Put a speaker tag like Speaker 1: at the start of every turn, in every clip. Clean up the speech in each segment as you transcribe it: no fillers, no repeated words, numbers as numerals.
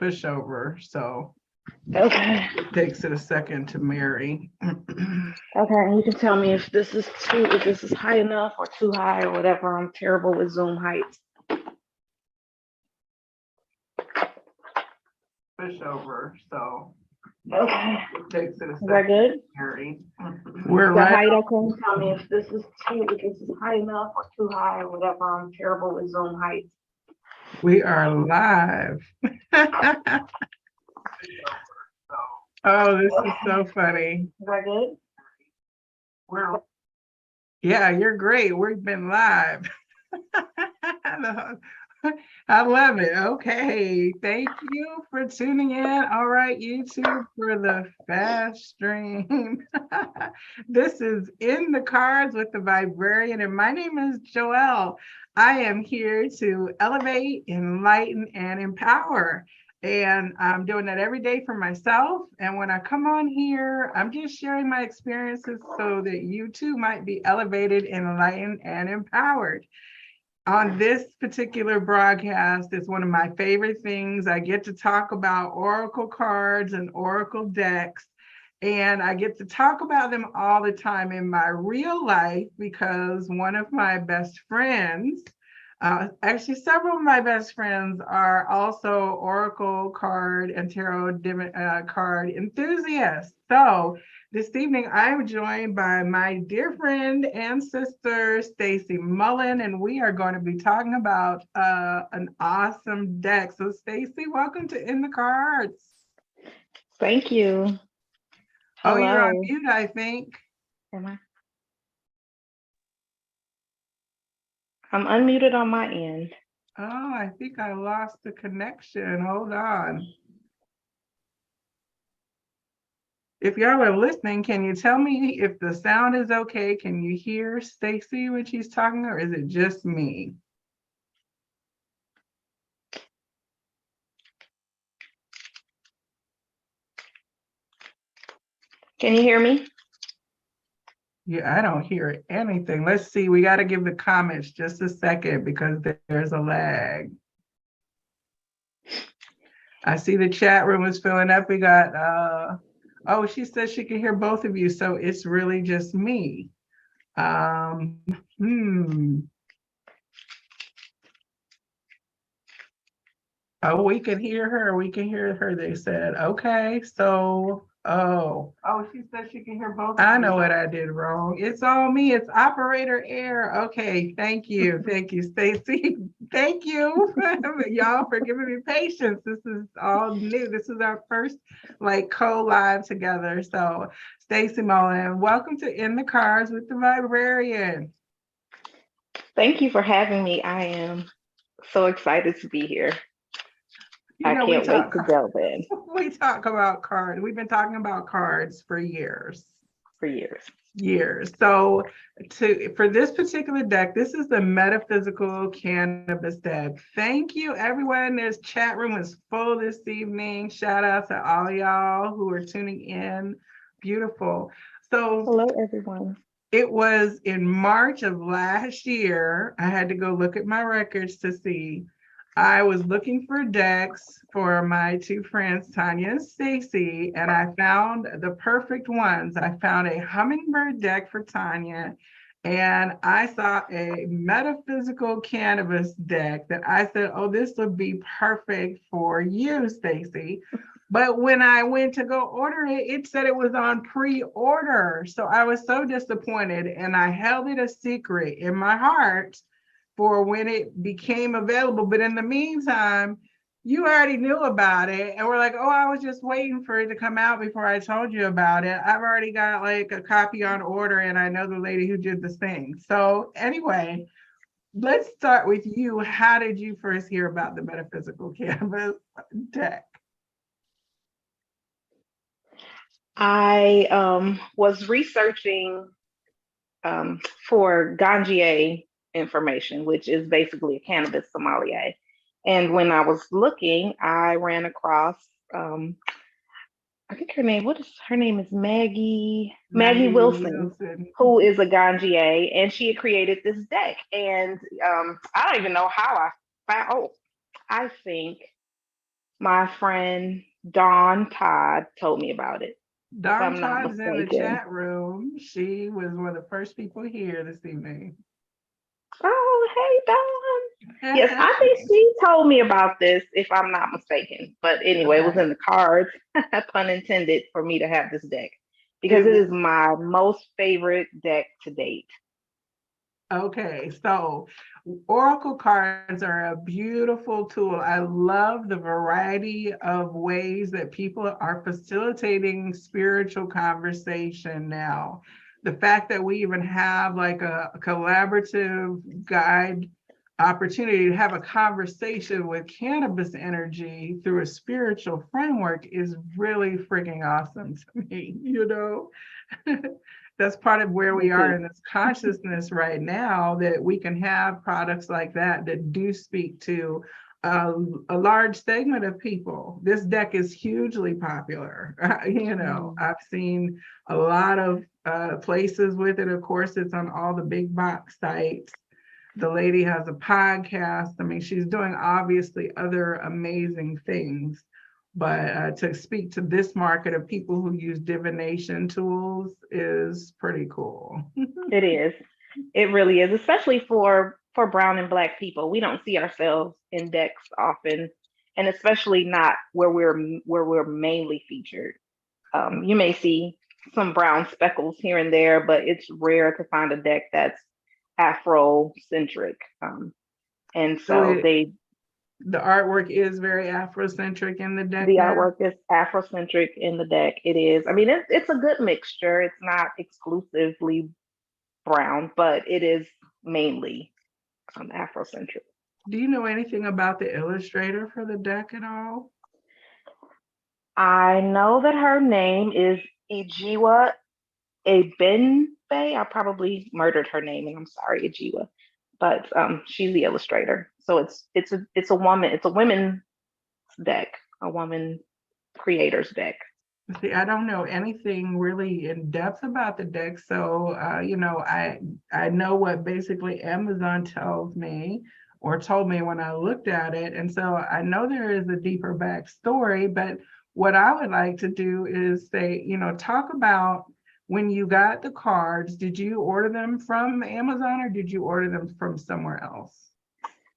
Speaker 1: pushover, so
Speaker 2: Okay.
Speaker 1: it takes it a second to marry.
Speaker 2: Okay, you can tell me if this is high enough or too high or whatever. I'm terrible with Zoom heights.
Speaker 1: Pushover, so
Speaker 2: Okay.
Speaker 1: it takes it a
Speaker 2: Is
Speaker 1: second
Speaker 2: that good?
Speaker 1: to marry. We're
Speaker 2: The
Speaker 1: right.
Speaker 2: height, okay. Tell me if this is high enough or too high or whatever. I'm terrible with Zoom heights.
Speaker 1: We are live. Oh, this is so funny.
Speaker 2: Is that good?
Speaker 1: Yeah, you're great. We've been live. I love it. Okay. Thank you for tuning in. All right, YouTube, for the fast stream. This is In the Cards with the Viberarian, and my name is Joelle. I am here to elevate, enlighten, and empower. And I'm doing that every day for myself. And when I come on here, I'm just sharing my experiences so that you too might be elevated, enlightened, and empowered. On this particular broadcast, it's one of my favorite things. I get to talk about Oracle cards and Oracle decks, and I get to talk about them all the time in my real life because one of my best friends, actually several of my best friends, are also Oracle card and tarot card enthusiasts. So this evening, I'm joined by my dear friend and sister, Stacy Mullen, and we are going to be talking about an awesome deck. So Stacy, welcome to In the Cards.
Speaker 2: Thank you.
Speaker 1: Oh,
Speaker 2: Hello.
Speaker 1: you're on mute, I think.
Speaker 2: Am I? I'm unmuted on my end.
Speaker 1: Oh, I think I lost the connection. Hold on. If y'all are listening, can you tell me if the sound is okay? Can you hear Stacy when she's talking, or is it just me?
Speaker 2: Can you hear me?
Speaker 1: Yeah, I don't hear anything. Let's see. We got to give the comments just a second because there's a lag. I see the chat room is filling up. We got, oh, she says she can hear both of you. So it's really just me. Oh, we can hear her. We can hear her, they said. Okay, so, oh, she said she can hear both. I know what I did wrong. It's all me. It's operator error. Okay, thank you. Thank you, Stacy. Thank you, y'all, for giving me patience. This is all new. This is our first co-live together. So, Stacy Mullen, welcome to In the Cards with the Viberarian.
Speaker 2: Thank you for having me. I am so excited to be here. I can't wait to delve in.
Speaker 1: We talk about cards. We've been talking about cards for years. So for this particular deck, this is the Metaphysical Cannabis Deck. Thank you, everyone. This chat room is full this evening. Shout out to all y'all who are tuning in. Beautiful. So
Speaker 2: hello, everyone.
Speaker 1: It was in March of last year. I had to go look at my records to see. I was looking for decks for my two friends, Tanya and Stacy, and I found the perfect ones. I found a hummingbird deck for Tanya, and I saw a metaphysical cannabis deck that I said, oh, this would be perfect for you, Stacy. But when I went to go order it, it said it was on pre-order. So I was so disappointed, and I held it a secret in my heart for when it became available. But in the meantime, you already knew about it. And we're like, oh, I was just waiting for it to come out before I told you about it. I've already got a copy on order, and I know the lady who did this thing. So anyway, let's start with you. How did you first hear about the Metaphysical Cannabis Deck?
Speaker 2: I was researching for Ganjier information, which is basically a cannabis sommelier. And when I was looking, I ran across, I think her name is Maggie Wilson, who is a Ganjier, and she had created this deck. And I don't even know how I found, I think My friend Dawn Todd told me about it, if
Speaker 1: Dawn
Speaker 2: I'm not
Speaker 1: Todd's in the
Speaker 2: mistaken.
Speaker 1: chat room. She was one of the first people here this evening.
Speaker 2: Oh, hey, Dawn. Yes, I think she told me about this, if I'm not mistaken. But anyway, it was
Speaker 1: Okay.
Speaker 2: in the cards, pun intended, for me to have this deck because
Speaker 1: It
Speaker 2: it
Speaker 1: was
Speaker 2: is my most favorite deck to date.
Speaker 1: okay. So Oracle cards are a beautiful tool. I love the variety of ways that people are facilitating spiritual conversation now. The fact that we even have like a collaborative guide opportunity to have a conversation with cannabis energy through a spiritual framework is really freaking awesome to me, you know? That's part of where
Speaker 2: Me
Speaker 1: we are
Speaker 2: too.
Speaker 1: in this consciousness right now, that we can have products like that that do speak to a large segment of people. This deck is hugely popular.
Speaker 2: Mm.
Speaker 1: I've seen a lot of places with it. Of course, it's on all the big box sites. The lady has a podcast. I mean, she's doing obviously other amazing things, but to speak to this market of people who use divination tools is pretty cool.
Speaker 2: It is. It really is, especially for brown and black people. We don't see ourselves in decks often, and especially not where we're mainly featured. You may see some brown speckles here and there, but it's rare to find a deck that's Afrocentric. And
Speaker 1: So
Speaker 2: so
Speaker 1: the artwork is very Afrocentric in the deck
Speaker 2: the
Speaker 1: now.
Speaker 2: artwork is Afrocentric in the deck. It is. I mean, it's a good mixture. It's not exclusively brown, but it is mainly Afrocentric.
Speaker 1: Do you know anything about the illustrator for the deck at all?
Speaker 2: I know that her name is Ejiwa Ebenebe. I probably murdered her name, and I'm sorry, Ejiwa. But she's the illustrator. So it's a woman. It's a women's deck, a woman creator's deck.
Speaker 1: See, I don't know anything really in depth about the deck, so I know what basically Amazon tells me or told me when I looked at it, and so I know there is a deeper backstory. But what I would like to do is say, talk about when you got the cards. Did you order them from Amazon or did you order them from somewhere else?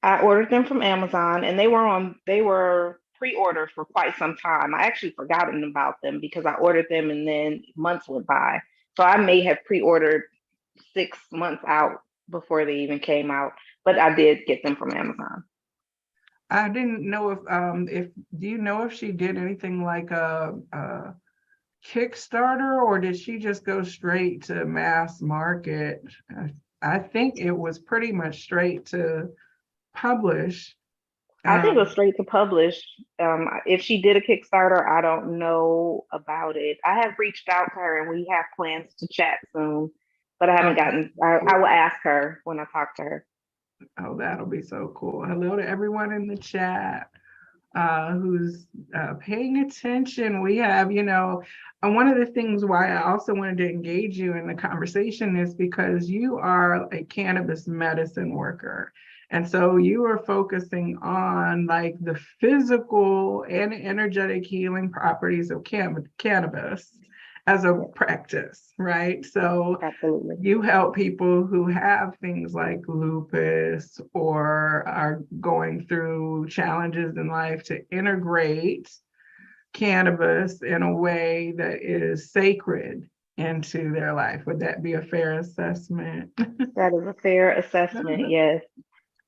Speaker 2: I ordered them from Amazon, and they were pre-ordered for quite some time. I actually forgotten about them because I ordered them and then months went by. So I may have pre-ordered 6 months out before they even came out, but I did get them from Amazon.
Speaker 1: I didn't know if do you know if she did anything like a Kickstarter, or did she just go straight to mass market? I think it was pretty much straight to publish.
Speaker 2: I think it was
Speaker 1: Um,
Speaker 2: straight to publish. If she did a Kickstarter, I don't know about it. I have reached out to her and we have plans to chat soon, but I haven't
Speaker 1: oh,
Speaker 2: gotten, I will ask her when I talk to her.
Speaker 1: oh, that'll be so cool. Hello to everyone in the chat who's paying attention. We have, and one of the things why I also wanted to engage you in the conversation is because you are a cannabis medicine worker. And so you are focusing on like the physical and energetic healing properties of cannabis as a
Speaker 2: Yes,
Speaker 1: practice, right? So
Speaker 2: absolutely.
Speaker 1: you help people who have things like lupus or are going through challenges in life to integrate cannabis in a way that is sacred into their life. Would that be a fair assessment?
Speaker 2: That is a fair assessment. Yes.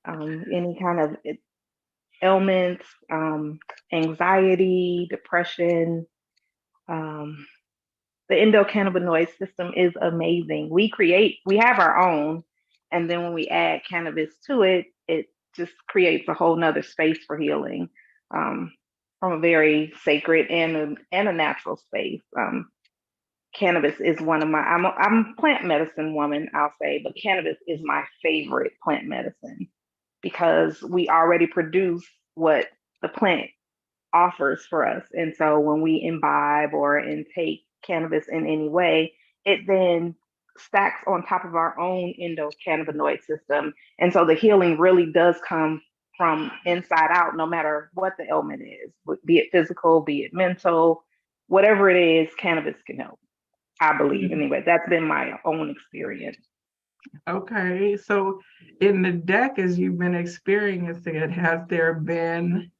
Speaker 2: Any kind of ailments, anxiety, depression, um, the endocannabinoid system is amazing. We have our own, and then when we add cannabis to it, it just creates a whole nother space for healing, um, from a very sacred and a natural space. Cannabis is one of my, I'm a plant medicine woman, I'll say, but cannabis is my favorite plant medicine because we already produce what the plant offers for us. And so when we imbibe or intake cannabis in any way, it then stacks on top of our own endocannabinoid system. And so the healing really does come from inside out, no matter what the ailment is, be it physical, be it mental, whatever it is, cannabis can help. I believe anyway. That's been my own experience.
Speaker 1: Okay, so in the deck, as you've been experiencing it, has there been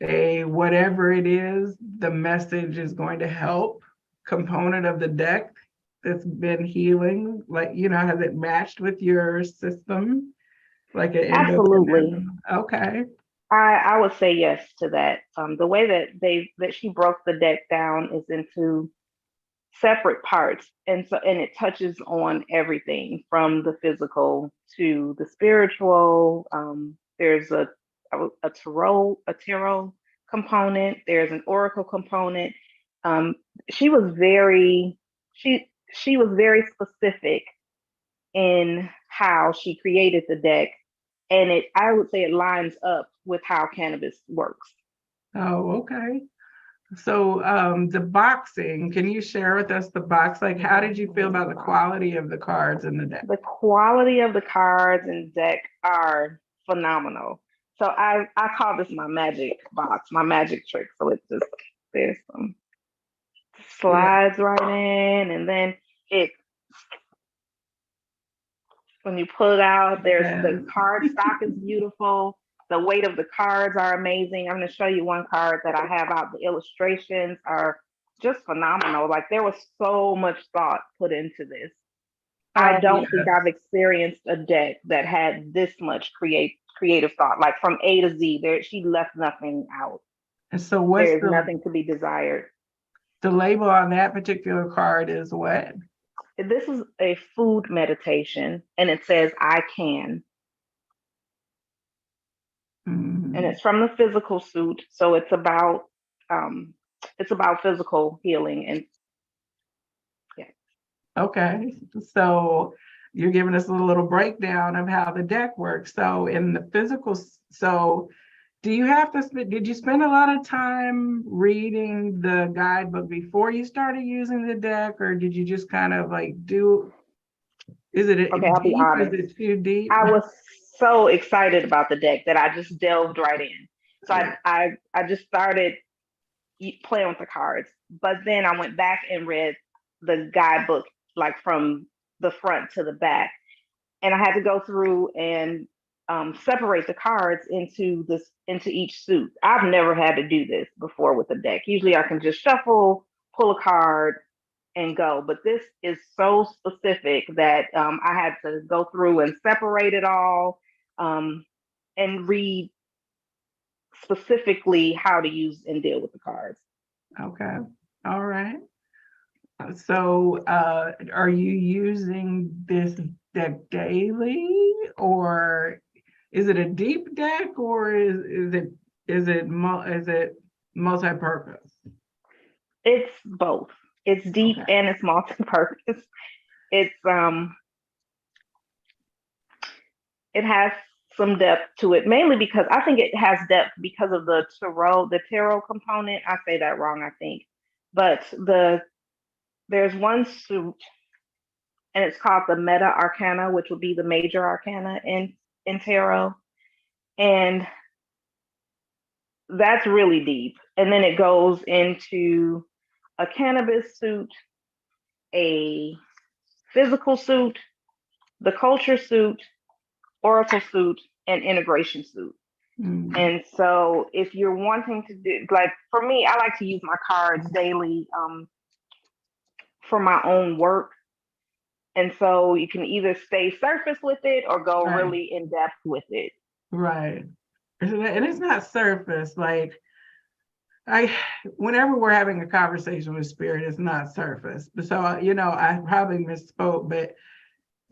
Speaker 1: a whatever it is, the message is going to help component of the deck that's been healing? Like, has it matched with your system? Like an
Speaker 2: Absolutely.
Speaker 1: Okay.
Speaker 2: I would say yes to that. The way that she broke the deck down is into separate parts, and it touches on everything from the physical to the spiritual. There's a tarot component. There's an oracle component. Um, she was very she was very specific in how she created the deck, and I would say it lines up with how cannabis works.
Speaker 1: Oh, okay. So the boxing, can you share with us the box? Like, how did you feel about the quality of the cards in the deck?
Speaker 2: The quality of the cards and deck are phenomenal. So I call this my magic box, my magic trick. So it's just, there's some slides right in, and then when you pull it out, there's the card stock is beautiful. The weight of the cards are amazing. I'm going to show you one card that I have out. The illustrations are just phenomenal. Like, there was so much thought put into this. I don't think I've experienced a deck that had this much creative thought. Like, from A to Z, she left nothing out.
Speaker 1: And so
Speaker 2: there's nothing to be desired.
Speaker 1: The label on that particular card is what?
Speaker 2: This is a food meditation, and it says, I can. Mm-hmm. And it's from the physical suit. So it's about physical healing. And yeah.
Speaker 1: Okay. So you're giving us a little breakdown of how the deck works. So in the physical, did you spend a lot of time reading the guidebook before you started using the deck, or did you just kind of like is it
Speaker 2: okay, I'll be honest.
Speaker 1: Is it too deep?
Speaker 2: I was so excited about the deck that I just delved right in. So I just started playing with the cards, but then I went back and read the guidebook, like from the front to the back, and I had to go through and separate the cards into each suit. I've never had to do this before with a deck. Usually I can just shuffle, pull a card, and go. But this is so specific that I had to go through and separate it all and read specifically how to use and deal with the cards.
Speaker 1: Okay. All right. So are you using this deck daily, or is it a deep deck, or is it multi-purpose?
Speaker 2: It's both. It's deep and it's multi-purpose. It's it has some depth to it, mainly because I think it has depth because of the tarot component. I say that wrong, I think. But there's one suit, and it's called the Meta Arcana, which would be the major arcana in tarot. And that's really deep. And then it goes into a cannabis suit, a physical suit, the culture suit, oracle suit, and integration suit. Mm-hmm. And so if you're wanting to do, like, for me, I like to use my cards daily for my own work. And so you can either stay surface with it or go really in depth with it.
Speaker 1: Right. And it's not surface. Like, whenever we're having a conversation with spirit, it's not surface. So, I probably misspoke, but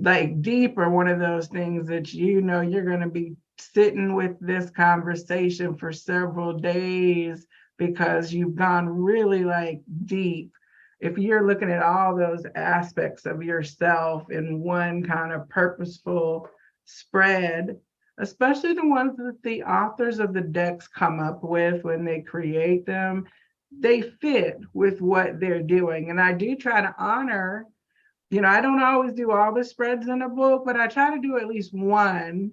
Speaker 1: like deep are one of those things that, you're going to be sitting with this conversation for several days because you've gone really like deep. If you're looking at all those aspects of yourself in one kind of purposeful spread, especially the ones that the authors of the decks come up with when they create them, they fit with what they're doing. And I do try to honor, I don't always do all the spreads in a book, but I try to do at least one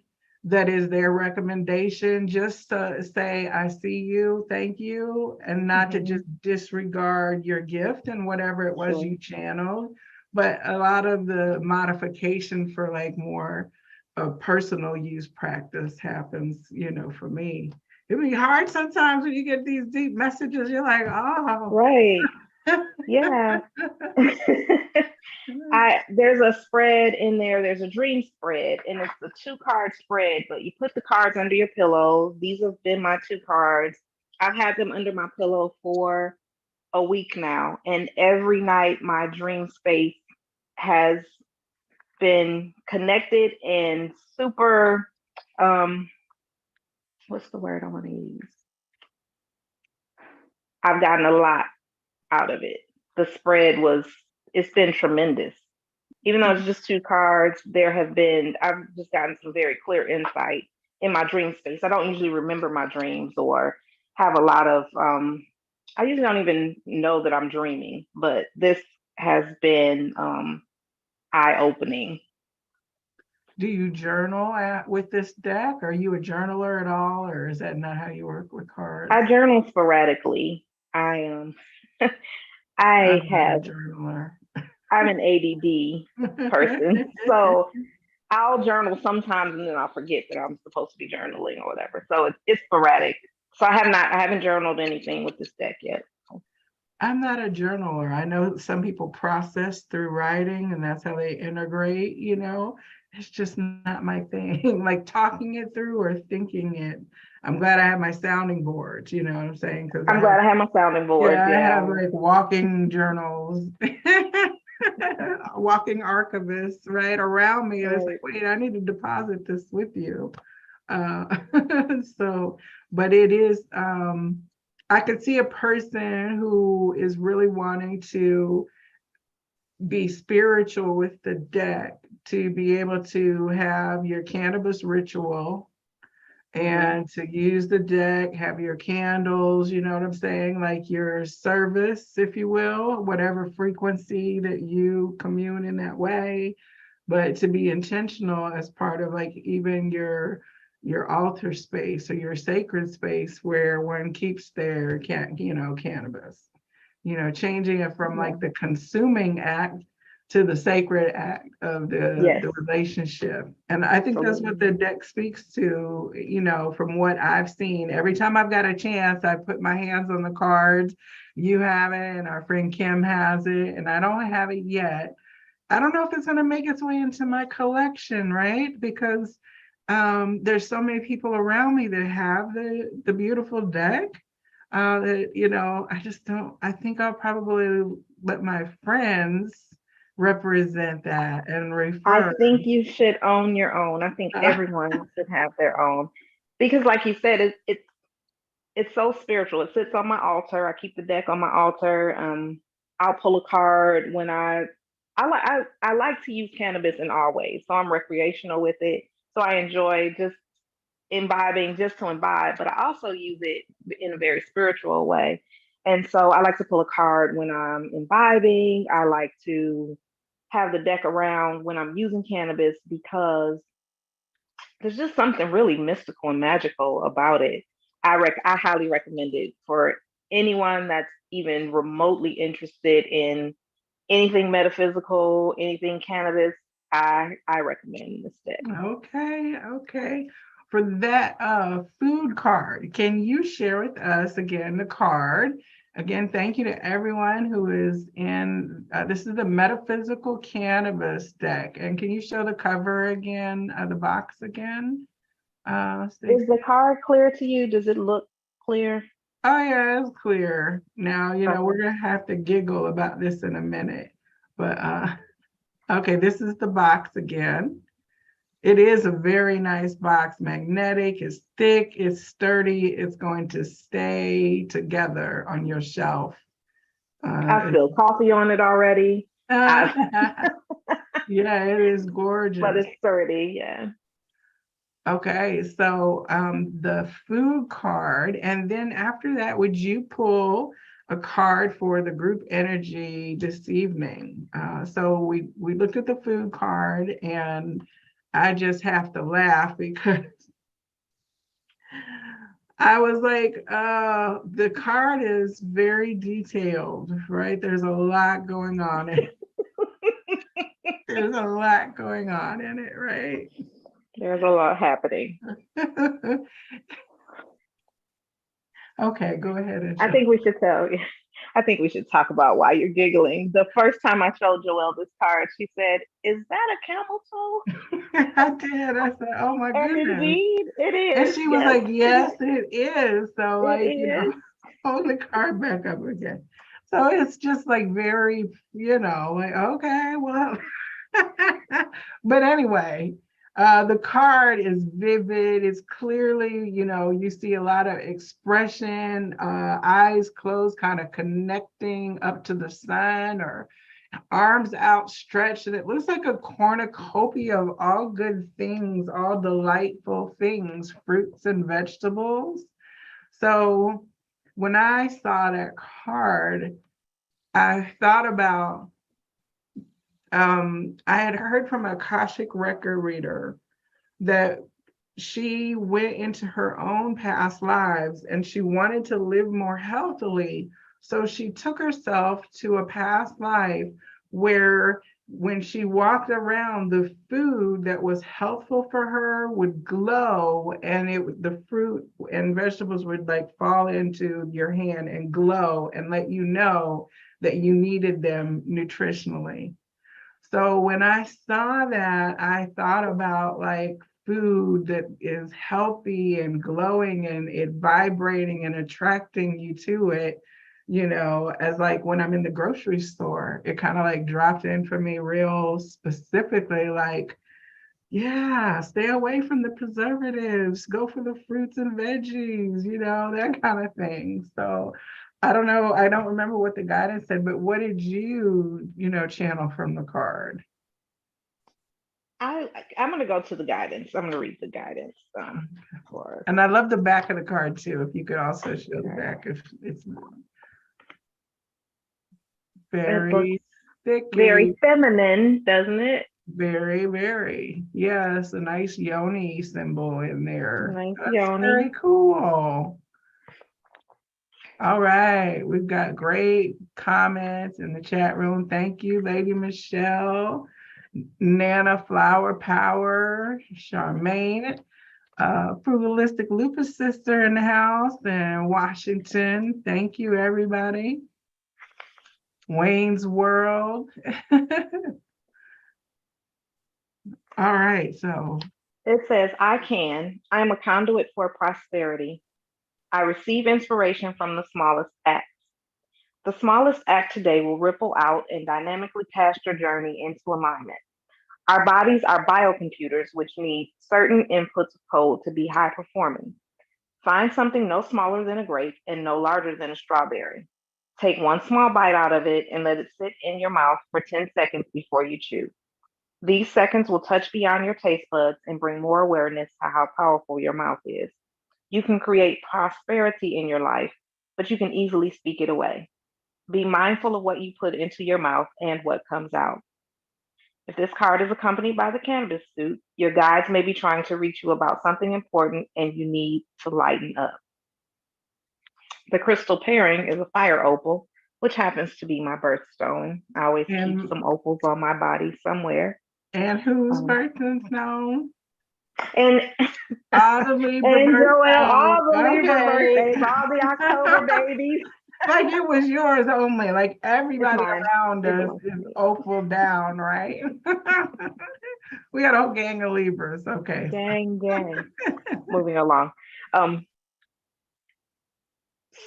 Speaker 1: that is their recommendation, just to say, I see you, thank you, and not to just disregard your gift and whatever it was you channeled. But a lot of the modification for like more personal use practice happens, for me. It'd be hard sometimes when you get these deep messages, you're like, oh.
Speaker 2: Right. Yeah. There's a spread in there. There's a dream spread, and it's a 2-card spread, but you put the cards under your pillow. These have been my 2 cards. I've had them under my pillow for a week now, and every night my dream space has been connected and super, what's the word I want to use? I've gotten a lot out of it. The spread it's been tremendous. Even though it's just 2 cards, I've just gotten some very clear insight in my dream space. I don't usually remember my dreams or have a lot of, I usually don't even know that I'm dreaming, but this has been eye-opening.
Speaker 1: Do you journal with this deck? Are you a journaler at all, or is that not how you work with cards?
Speaker 2: I journal sporadically. I
Speaker 1: I'm
Speaker 2: have
Speaker 1: a journaler.
Speaker 2: I'm an ADD person, so I'll journal sometimes and then I'll forget that I'm supposed to be journaling or whatever. So it's sporadic. So I haven't journaled anything with this deck yet.
Speaker 1: I'm not a journaler. I know some people process through writing and that's how they integrate, It's just not my thing. Like talking it through or thinking it. I'm glad I have my sounding boards, you know what I'm saying?
Speaker 2: I'm glad I have my sounding board.
Speaker 1: Yeah, I have like walking journals, walking archivists, right, around me. It's like, wait, I need to deposit this with you. So, but it is, I could see a person who is really wanting to be spiritual with the deck, to be able to have your cannabis ritual and to use the deck, have your candles, you know what I'm saying? Like your service, if you will, whatever frequency that you commune in that way, but to be intentional as part of like even your altar space or your sacred space where one keeps their cannabis, changing it from like the consuming act to the sacred act of the relationship. And I think that's what the deck speaks to, from what I've seen. Every time I've got a chance, I put my hands on the cards. You have it, and our friend Kim has it, and I don't have it yet. I don't know if it's going to make its way into my collection, right? Because there's so many people around me that have the beautiful deck. That, I just don't, I think I'll probably let my friends represent that and refer.
Speaker 2: I think you should own your own. I think everyone should have their own, because like you said, it's so spiritual. It sits on my altar. I keep the deck on my altar. I'll pull a card when I like to use cannabis in all ways. So I'm recreational with it. So I enjoy just imbibing just to imbibe, but I also use it in a very spiritual way. And so I like to pull a card when I'm imbibing. I like to have the deck around when I'm using cannabis because there's just something really mystical and magical about it. I highly recommend it for anyone that's even remotely interested in anything metaphysical, anything cannabis. I recommend this deck.
Speaker 1: Okay. For that food card, can you share with us again the card? Again, thank you to everyone who is in, this is the Metaphysical Cannabis Deck. And can you show the cover again, the box again?
Speaker 2: Is the card clear to you? Does it look clear?
Speaker 1: Oh yeah, it's clear. Now, we're gonna have to giggle about this in a minute. But okay, this is the box again. It is a very nice box, magnetic, it's thick, it's sturdy, it's going to stay together on your shelf.
Speaker 2: I feel coffee on it already.
Speaker 1: Yeah, it is gorgeous.
Speaker 2: But it's sturdy, yeah.
Speaker 1: Okay, so the food card, and then after that, would you pull a card for the group energy this evening? So we looked at the food card, and I just have to laugh because I was like, the card is very detailed, right? There's a lot going on. There's a lot going on in it, right?
Speaker 2: There's a lot happening.
Speaker 1: Okay, go ahead and
Speaker 2: I
Speaker 1: show.
Speaker 2: think we should tell you. I think we should talk about why you're giggling. The first time I showed Joelle this card, she said, "Is that a camel toe?"
Speaker 1: I did. I said, oh my
Speaker 2: And
Speaker 1: goodness.
Speaker 2: indeed, it
Speaker 1: And
Speaker 2: is.
Speaker 1: she was
Speaker 2: Yes,
Speaker 1: like, yes, it is. So
Speaker 2: it
Speaker 1: like,
Speaker 2: is.
Speaker 1: hold the card back up again. So it's just like very, like, okay, well. But anyway, the card is vivid. It's clearly, you see a lot of expression, eyes closed, kind of connecting up to the sun, or arms outstretched, and it looks like a cornucopia of all good things, all delightful things, fruits and vegetables. So when I saw that card, I thought about, I had heard from a Akashic record reader that she went into her own past lives and she wanted to live more healthily. So she took herself to a past life where when she walked around, the food that was helpful for her would glow, and the fruit and vegetables would like fall into your hand and glow and let you know that you needed them nutritionally. So when I saw that, I thought about like food that is healthy and glowing and it vibrating and attracting you to it, as like when I'm in the grocery store, it kind of like dropped in for me real specifically, like, yeah, stay away from the preservatives, go for the fruits and veggies, that kind of thing. So I don't know, I don't remember what the guidance said, but what did you, channel from the card?
Speaker 2: I'm going to go to the guidance. I'm going to read the guidance for us.
Speaker 1: And I love the back of the card too. If you could also show the back, if it's very thick,
Speaker 2: very feminine, doesn't it?
Speaker 1: very, very. Yes, a nice yoni symbol in there.
Speaker 2: Nice
Speaker 1: That's
Speaker 2: yoni.
Speaker 1: very cool. All right, we've got great comments in the chat room. Thank you, Lady Michelle, Nana Flower Power, Charmaine, Frugalistic Lupus Sister in the house in Washington. Thank you, everybody. Wayne's World. All right, so.
Speaker 2: It says, I am a conduit for prosperity. I receive inspiration from the smallest acts. The smallest act today will ripple out and dynamically cast your journey into alignment. Our bodies are biocomputers, which need certain inputs of code to be high performing. Find something no smaller than a grape and no larger than a strawberry. Take one small bite out of it and let it sit in your mouth for 10 seconds before you chew. These seconds will touch beyond your taste buds and bring more awareness to how powerful your mouth is. You can create prosperity in your life, but you can easily speak it away. Be mindful of what you put into your mouth and what comes out. If this card is accompanied by the cannabis suit, your guides may be trying to reach you about something important and you need to lighten up. The crystal pairing is a fire opal, which happens to be my birthstone. I always keep some opals on my body somewhere.
Speaker 1: And whose birthstone?
Speaker 2: And
Speaker 1: all the Libra
Speaker 2: and Joelle, all the
Speaker 1: okay.
Speaker 2: Libra birthdays, all the October babies.
Speaker 1: Like it was yours only. Like everybody around us is opal down, right? We got a whole gang of Libras. Okay.
Speaker 2: Gang. Moving along.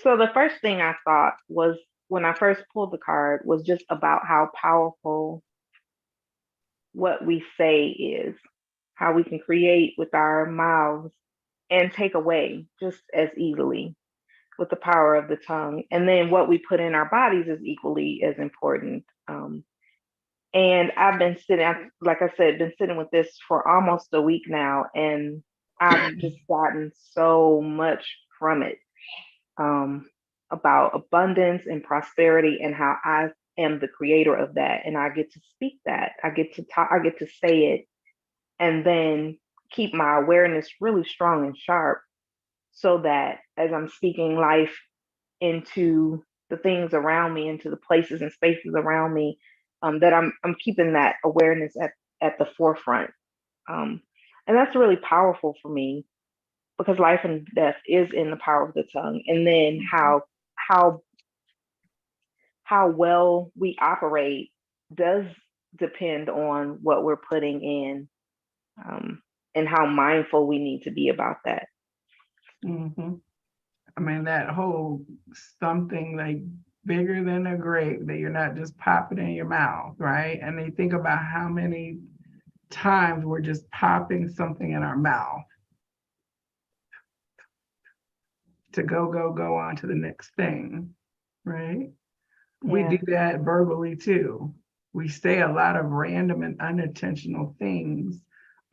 Speaker 2: So the first thing I thought was when I first pulled the card was just about how powerful what we say is, how we can create with our mouths and take away just as easily with the power of the tongue. And then what we put in our bodies is equally as important. And I've been sitting, like I said, been sitting with this for almost a week now, and I've just gotten so much from it about abundance and prosperity and how I am the creator of that. And I get to speak that. I get to talk, I get to say it and then keep my awareness really strong and sharp so that as I'm speaking life into the things around me, into the places and spaces around me, that I'm keeping that awareness at the forefront. And that's really powerful for me because life and death is in the power of the tongue. And then how how well we operate does depend on what we're putting in, and how mindful we need to be about that.
Speaker 1: Mm-hmm. I mean, that whole something like bigger than a grape, that you're not just popping in your mouth, right? And they think about how many times we're just popping something in our mouth to go on to the next thing, right? We do that verbally too. We say a lot of random and unintentional things,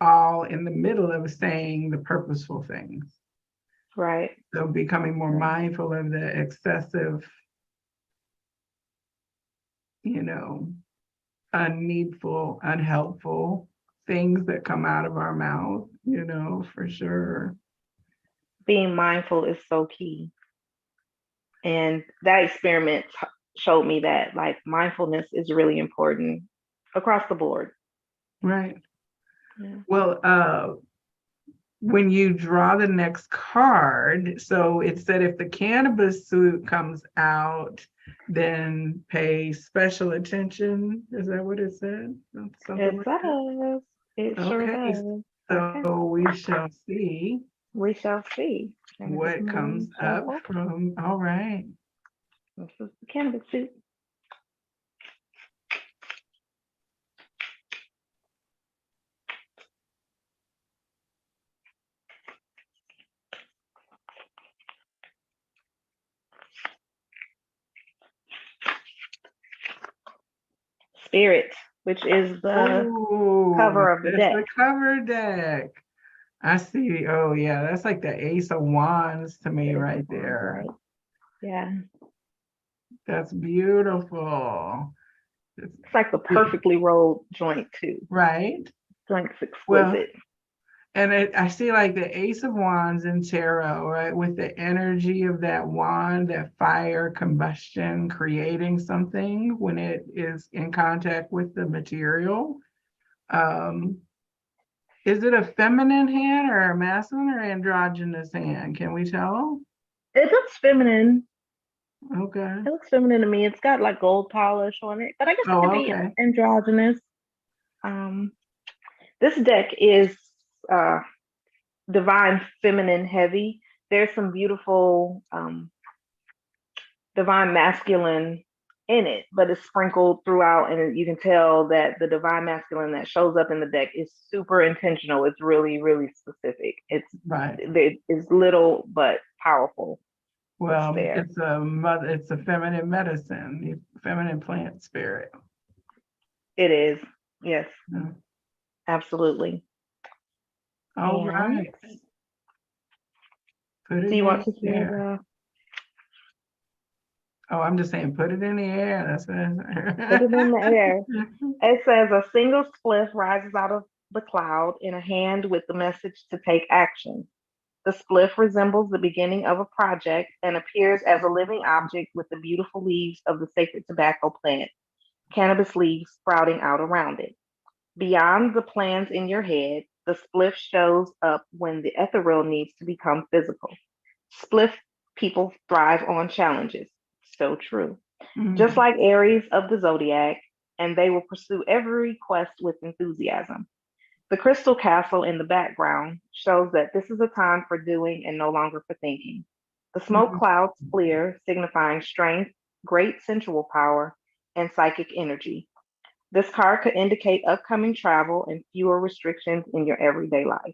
Speaker 1: all in the middle of saying the purposeful things.
Speaker 2: Right.
Speaker 1: So becoming more mindful of the excessive, unneedful, unhelpful things that come out of our mouth, for sure.
Speaker 2: Being mindful is so key. And that experiment showed me that like mindfulness is really important across the board.
Speaker 1: Right. Yeah. Well, when you draw the next card, so it said if the cannabis suit comes out, then pay special attention. Is that what it said?
Speaker 2: It does. It sure does.
Speaker 1: So we shall see.
Speaker 2: We shall see
Speaker 1: What comes up from. All right.
Speaker 2: This is the cannabis suit. Spirit, which is the cover of the deck.
Speaker 1: The cover deck. I see. Oh, yeah. That's like the Ace of Wands to me right there.
Speaker 2: Right. Yeah.
Speaker 1: That's beautiful.
Speaker 2: It's like the perfectly rolled joint, too.
Speaker 1: Right.
Speaker 2: Joint's exquisite.
Speaker 1: Well, and I see like the Ace of Wands in tarot, right? With the energy of that wand, that fire, combustion, creating something when it is in contact with the material. Is it a feminine hand or a masculine or androgynous hand? Can we tell?
Speaker 2: It looks feminine.
Speaker 1: Okay.
Speaker 2: It looks feminine to me. It's got like gold polish on it, but I guess it could be androgynous. This deck is divine feminine heavy. There's some beautiful divine masculine in it, but it's sprinkled throughout, and you can tell that the divine masculine that shows up in the deck is super intentional. It's really, really specific. It's little but powerful.
Speaker 1: Well, it's a feminine medicine, feminine plant spirit.
Speaker 2: It is, yes, absolutely.
Speaker 1: All right.
Speaker 2: Do you want to hear?
Speaker 1: Oh, I'm just saying, put it in the air. That's what
Speaker 2: put it in the air. It says a single spliff rises out of the cloud in a hand with the message to take action. The spliff resembles the beginning of a project and appears as a living object with the beautiful leaves of the sacred tobacco plant, cannabis leaves sprouting out around it. Beyond the plans in your head, the spliff shows up when the ethereal needs to become physical. Spliff people thrive on challenges. So true. Mm-hmm. Just like Aries of the zodiac, and they will pursue every quest with enthusiasm. The crystal castle in the background shows that this is a time for doing and no longer for thinking. The smoke clouds clear, signifying strength, great sensual power, and psychic energy. This card could indicate upcoming travel and fewer restrictions in your everyday life.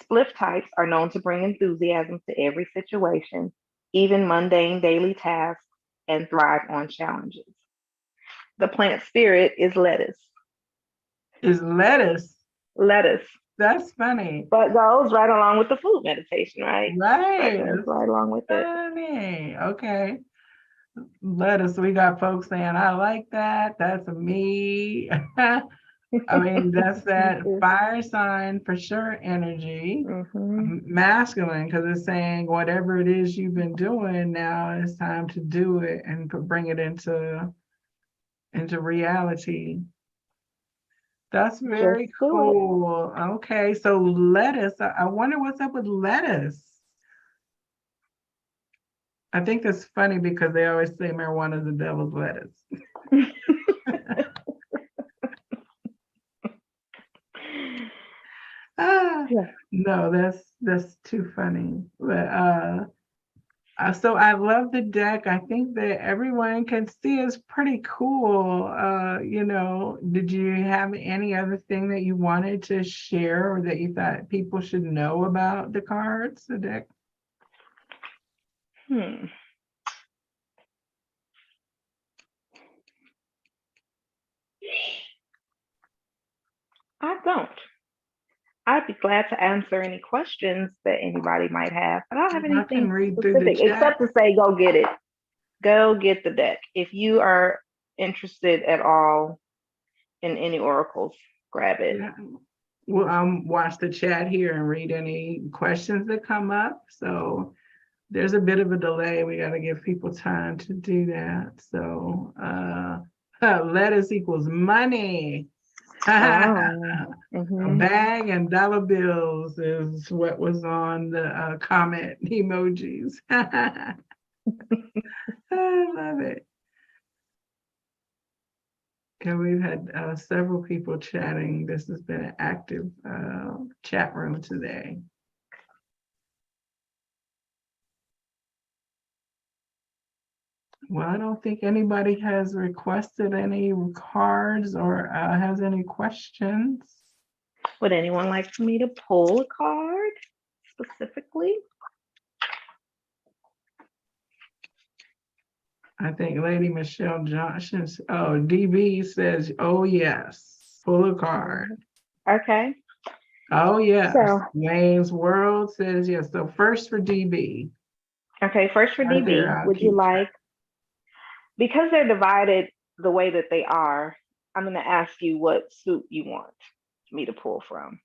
Speaker 2: Spliff types are known to bring enthusiasm to every situation, even mundane daily tasks, and thrive on challenges. The plant spirit is lettuce.
Speaker 1: Is lettuce?
Speaker 2: Lettuce.
Speaker 1: That's funny.
Speaker 2: But goes right along with the food meditation, right?
Speaker 1: Right.
Speaker 2: That's right along with
Speaker 1: funny. It. Okay. Lettuce. We got folks saying, I like that. That's me. I mean, that's
Speaker 2: Me
Speaker 1: that
Speaker 2: too.
Speaker 1: fire sign for sure energy.
Speaker 2: Mm-hmm.
Speaker 1: Masculine, because it's saying whatever it is you've been doing, now it's time to do it and bring it into reality. That's
Speaker 2: Just
Speaker 1: very
Speaker 2: do it.
Speaker 1: cool. Okay, so lettuce. I wonder what's up with lettuce. I think that's funny because they always say marijuana is the devil's lettuce. Ah,
Speaker 2: Yeah.
Speaker 1: no, that's too funny. But so I love the deck. I think that everyone can see it's pretty cool. Did you have any other thing that you wanted to share or that you thought people should know about the cards, the deck?
Speaker 2: Hmm. I don't. I'd be glad to answer any questions that anybody might have. I don't have
Speaker 1: I can
Speaker 2: anything
Speaker 1: read through the
Speaker 2: specific
Speaker 1: chat.
Speaker 2: except to say go get it. Go get the deck. If you are interested at all in any oracles, grab it.
Speaker 1: Yeah. Well, watch the chat here and read any questions that come up. So there's a bit of a delay. We got to give people time to do that. So lettuce equals money.
Speaker 2: Oh.
Speaker 1: A
Speaker 2: Mm-hmm.
Speaker 1: bag and dollar bills is what was on the comment emojis. I love it. And we've had several people chatting. This has been an active chat room today. Well, I don't think anybody has requested any cards or has any questions.
Speaker 2: Would anyone like for me to pull a card specifically?
Speaker 1: I think Lady Michelle Johnson, DB says, oh yes, pull a card.
Speaker 2: Okay.
Speaker 1: Oh yes,
Speaker 2: So,
Speaker 1: Wayne's World says yes. So first for DB.
Speaker 2: okay, first for
Speaker 1: Right there,
Speaker 2: DB,
Speaker 1: I'll
Speaker 2: would you
Speaker 1: keep track.
Speaker 2: like, because they're divided the way that they are, I'm going to ask you what suit you want me to pull from.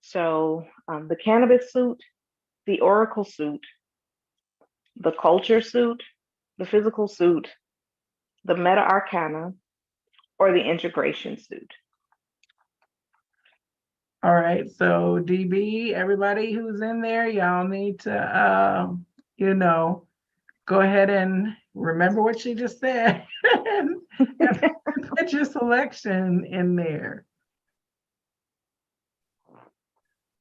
Speaker 2: So, the cannabis suit, the oracle suit, the culture suit, the physical suit, the meta arcana, or the integration suit.
Speaker 1: All right, so DB, everybody who's in there, y'all need to, go ahead and remember what she just said and put your selection in there.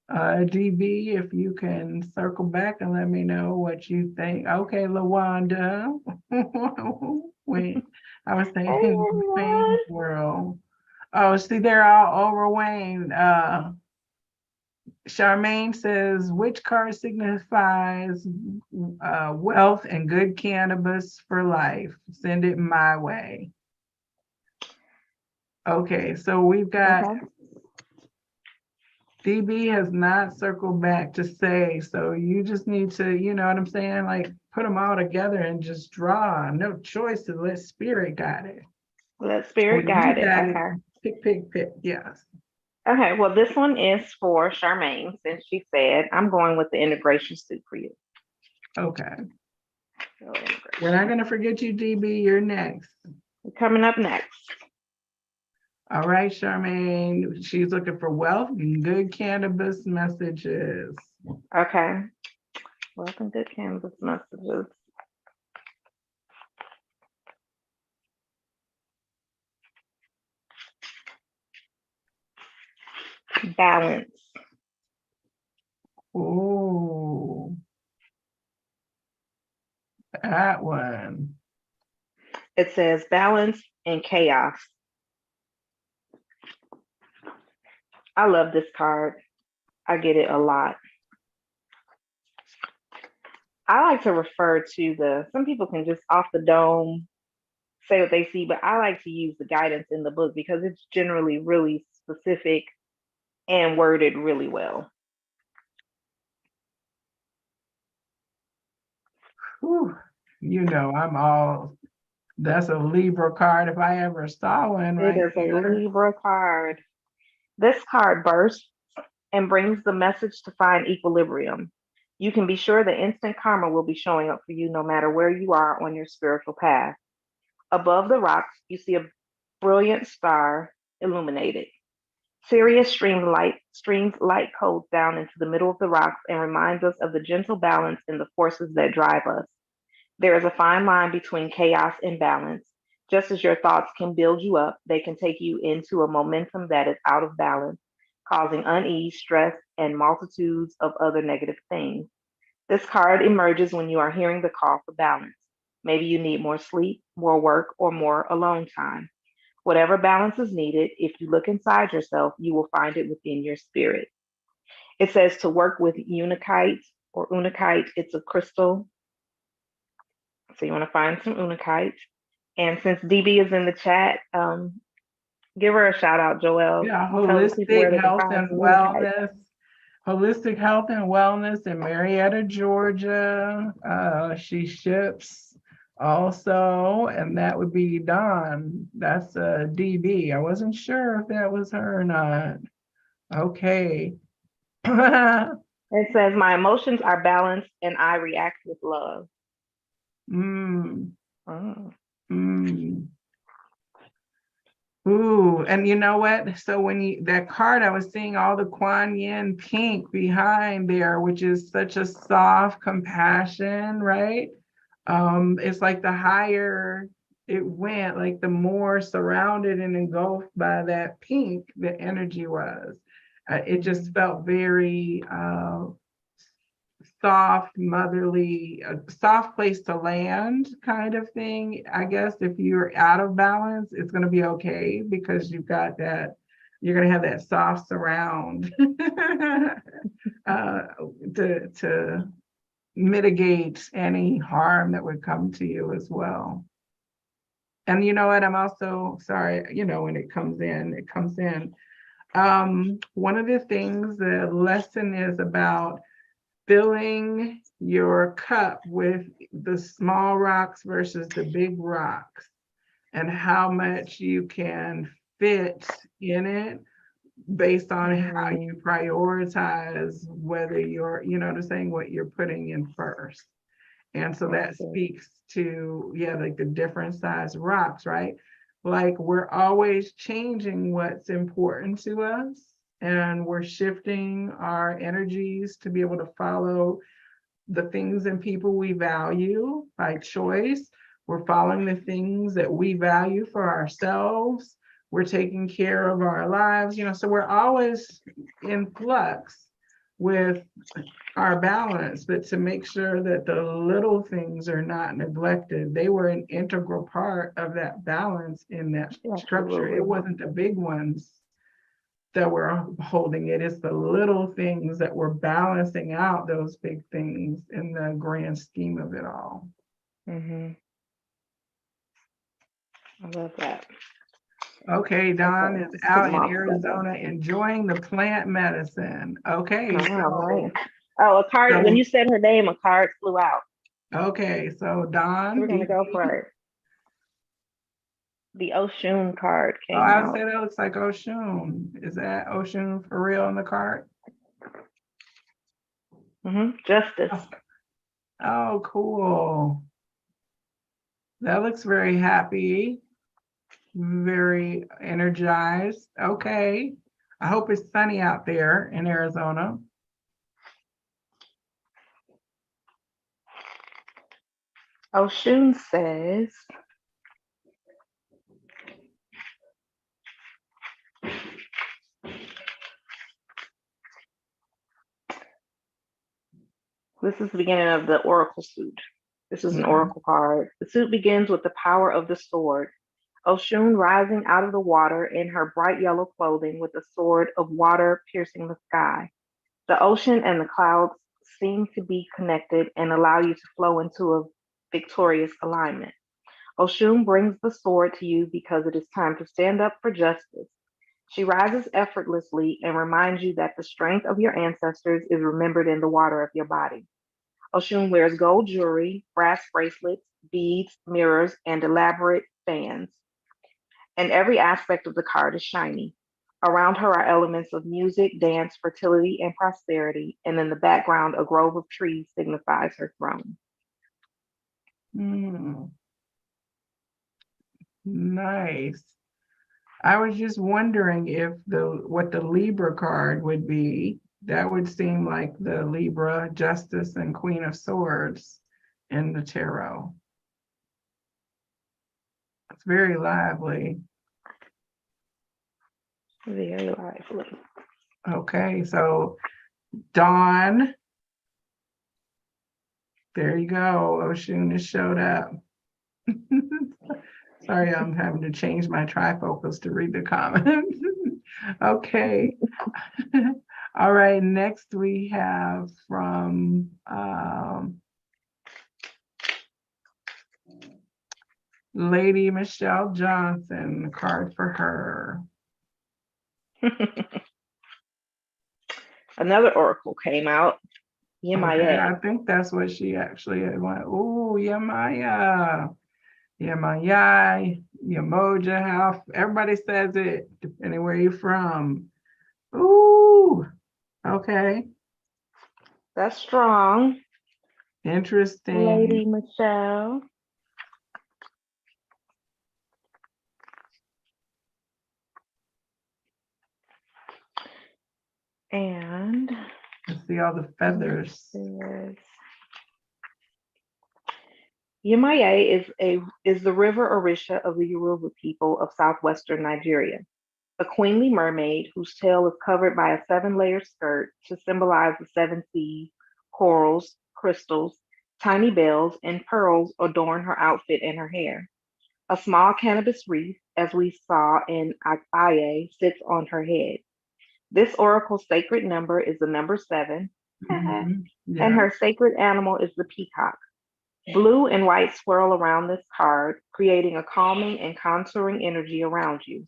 Speaker 1: DB, if you can circle back and let me know what you think. Okay, LaWanda. Wait, I was
Speaker 2: Hey,
Speaker 1: thinking
Speaker 2: everyone.
Speaker 1: Wayne's World. Oh, see, they're all over Wayne. Charmaine says, which card signifies wealth and good cannabis for life? Send it my way. Okay, so we've got
Speaker 2: Okay.
Speaker 1: DB has not circled back to say, so you just need to, you know what I'm saying? Like put them all together and just draw. No choice to let spirit guide it.
Speaker 2: Let
Speaker 1: Or
Speaker 2: spirit
Speaker 1: you
Speaker 2: guide it.
Speaker 1: got it.
Speaker 2: Okay.
Speaker 1: Pick. Yes.
Speaker 2: Okay. Well, this one is for Charmaine, since she said I'm going with the integration suit for you.
Speaker 1: Okay.
Speaker 2: So,
Speaker 1: We're not going to forget you, DB. You're next.
Speaker 2: coming up next.
Speaker 1: All right, Charmaine. She's looking for wealth and good cannabis messages.
Speaker 2: Okay. Welcome to Canvas messages. Balance.
Speaker 1: Oh, that one.
Speaker 2: It says balance and chaos. I love this card. I get it a lot. I like to refer to some people can just off the dome say what they see, but I like to use the guidance in the book because it's generally really specific and worded really well.
Speaker 1: Whew. That's a Libra card if I ever saw one
Speaker 2: It
Speaker 1: right
Speaker 2: is a
Speaker 1: here.
Speaker 2: Libra card. This card bursts and brings the message to find equilibrium. You can be sure that instant karma will be showing up for you no matter where you are on your spiritual path. Above the rocks, you see a brilliant star illuminated. Sirius streams light codes down into the middle of the rocks and reminds us of the gentle balance in the forces that drive us. There is a fine line between chaos and balance. Just as your thoughts can build you up, they can take you into a momentum that is out of balance, causing unease, stress, and multitudes of other negative things. This card emerges when you are hearing the call for balance. Maybe you need more sleep, more work, or more alone time. Whatever balance is needed, if you look inside yourself, you will find it within your spirit. It says to work with unakite or unakite. It's a crystal. So you want to find some unakite. And since DB is in the chat, give her a shout out, Joelle.
Speaker 1: Yeah,
Speaker 2: Tell the people where
Speaker 1: holistic
Speaker 2: they can
Speaker 1: health
Speaker 2: find
Speaker 1: and
Speaker 2: some unakite.
Speaker 1: wellness. Holistic Health and Wellness in Marietta, Georgia. She ships also, and that would be Dawn. That's a DB. I wasn't sure if that was her or not. Okay.
Speaker 2: It says, my emotions are balanced and I react with love.
Speaker 1: Mm,
Speaker 2: Oh.
Speaker 1: mm. Ooh, and you know what? So when that card, I was seeing all the Kuan Yin pink behind there, which is such a soft compassion, right? It's like the higher it went, like the more surrounded and engulfed by that pink the energy was. It just felt very soft, motherly, a soft place to land kind of thing. I guess if you're out of balance, it's going to be okay because you've got that, you're going to have that soft surround to mitigate any harm that would come to you as well. And you know what? I'm also sorry, when it comes in, it comes in. One of the things, the lesson is about filling your cup with the small rocks versus the big rocks and how much you can fit in it based on how you prioritize whether you're, what you're putting in first. And so that speaks to, like the different size rocks, right? Like we're always changing what's important to us and we're shifting our energies to be able to follow the things and people we value by choice. We're following the things that we value for ourselves. We're taking care of our lives, so we're always in flux with our balance, but to make sure that the little things are not neglected. They were an integral part of that balance in that structure. It wasn't the big ones that were holding it. It's the little things that were balancing out those big things in the grand scheme of it all.
Speaker 2: I love that.
Speaker 1: Okay, Don is out in Arizona enjoying the plant medicine. Okay.
Speaker 2: Right. Oh, a card, when you said her name, a card flew out.
Speaker 1: Okay, so Don.
Speaker 2: We're going to go for it. The Oshun card came
Speaker 1: I
Speaker 2: out.
Speaker 1: would say that looks like Oshun. Is that Oshun for real on the card?
Speaker 2: Justice.
Speaker 1: Oh, cool. That looks very happy. Very energized. Okay. I hope it's sunny out there in Arizona.
Speaker 2: Oshun says, this is the beginning of the Oracle suit. This is an Oracle card. The suit begins with the power of the sword. Oshun rising out of the water in her bright yellow clothing with a sword of water piercing the sky. The ocean and the clouds seem to be connected and allow you to flow into a victorious alignment. Oshun brings the sword to you because it is time to stand up for justice. She rises effortlessly and reminds you that the strength of your ancestors is remembered in the water of your body. Oshun wears gold jewelry, brass bracelets, beads, mirrors, and elaborate fans. And every aspect of the card is shiny. Around her are elements of music, dance, fertility, and prosperity, and in the background, a grove of trees signifies her throne.
Speaker 1: Mm, nice. I was just wondering if what the Libra card would be. That would seem like the Libra, Justice, and Queen of Swords in the tarot. It's very lively.
Speaker 2: Very lively.
Speaker 1: Okay, so Dawn. There you go. Oshun has showed up. Sorry, I'm having to change my trifocals to read the comments. Okay. All right, next we have from Lady Michelle Johnson, a card for her.
Speaker 2: Another oracle came out, Yemaya.
Speaker 1: Okay, I think that's what she actually went. Oh, Yemaya. Yemaya, Yemoja, how everybody says it, depending where you're from. Ooh, okay.
Speaker 2: That's strong.
Speaker 1: Interesting.
Speaker 2: Lady Michelle. And
Speaker 1: let's see all the feathers.
Speaker 2: Yemaya is the river Orisha of the Yoruba people of southwestern Nigeria, a queenly mermaid whose tail is covered by a 7-layer skirt to symbolize the 7 seas. Corals, crystals, tiny bells, and pearls adorn her outfit and her hair. A small cannabis wreath, as we saw in Akbaye, sits on her head. This oracle's sacred number is the number 7,
Speaker 1: Yeah.
Speaker 2: and her sacred animal is the peacock. Blue and white swirl around this card, creating a calming and contouring energy around you.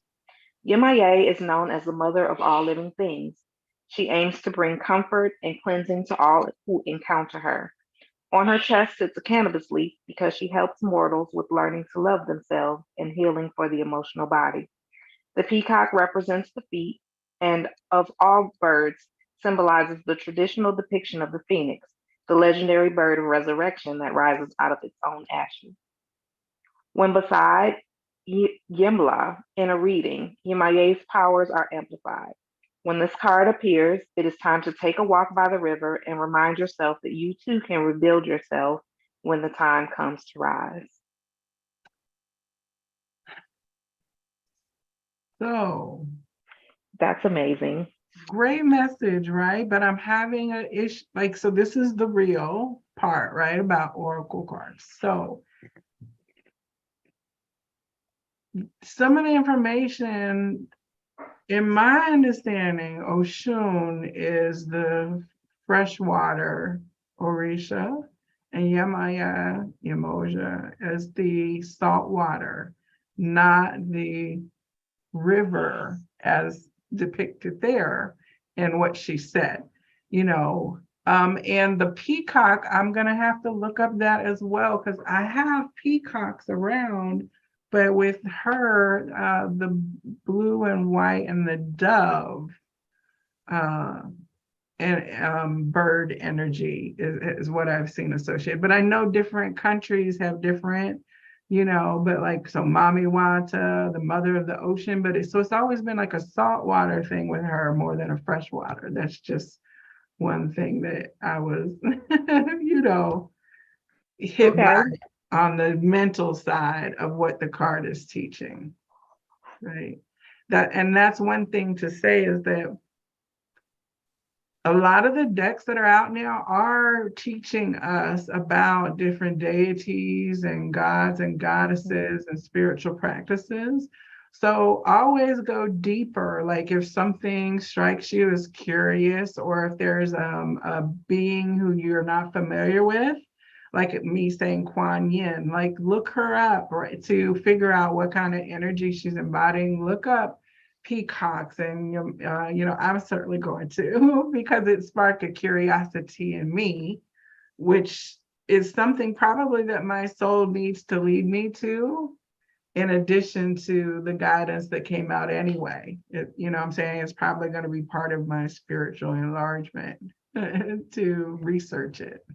Speaker 2: Yemaye is known as the mother of all living things. She aims to bring comfort and cleansing to all who encounter her. On her chest sits a cannabis leaf because she helps mortals with learning to love themselves and healing for the emotional body. The peacock represents the feet, and of all birds, symbolizes the traditional depiction of the phoenix, the legendary bird of resurrection that rises out of its own ashes. When beside Yimla in a reading, Yemaye's powers are amplified. When this card appears, it is time to take a walk by the river and remind yourself that you too can rebuild yourself when the time comes to rise.
Speaker 1: So
Speaker 2: that's amazing.
Speaker 1: Great message, right? But I'm having an issue, like, so this is the real part, right, about oracle cards. So some of the information, in my understanding, Oshun is the freshwater Orisha, and Yemaya, Yemoja is the saltwater, not the river as depicted there in what she said, and the peacock, I'm gonna have to look up that as well, because I have peacocks around, but with her, the blue and white and the dove and bird energy is what I've seen associated. But I know different countries have different, but like, so Mami Wata, the mother of the ocean, but it's always been like a saltwater thing with her more than a freshwater. That's just one thing that I was, hit by on the mental side of what the card is teaching, right? That's one thing to say, is that a lot of the decks that are out now are teaching us about different deities and gods and goddesses and spiritual practices. So always go deeper. Like if something strikes you as curious, or if there's a being who you're not familiar with, like me saying Kuan Yin, like look her up, right, to figure out what kind of energy she's embodying. Look up peacocks, and I'm certainly going to because it sparked a curiosity in me, which is something probably that my soul needs to lead me to, in addition to the guidance that came out anyway. You know what I'm saying? It's probably going to be part of my spiritual enlargement to research it.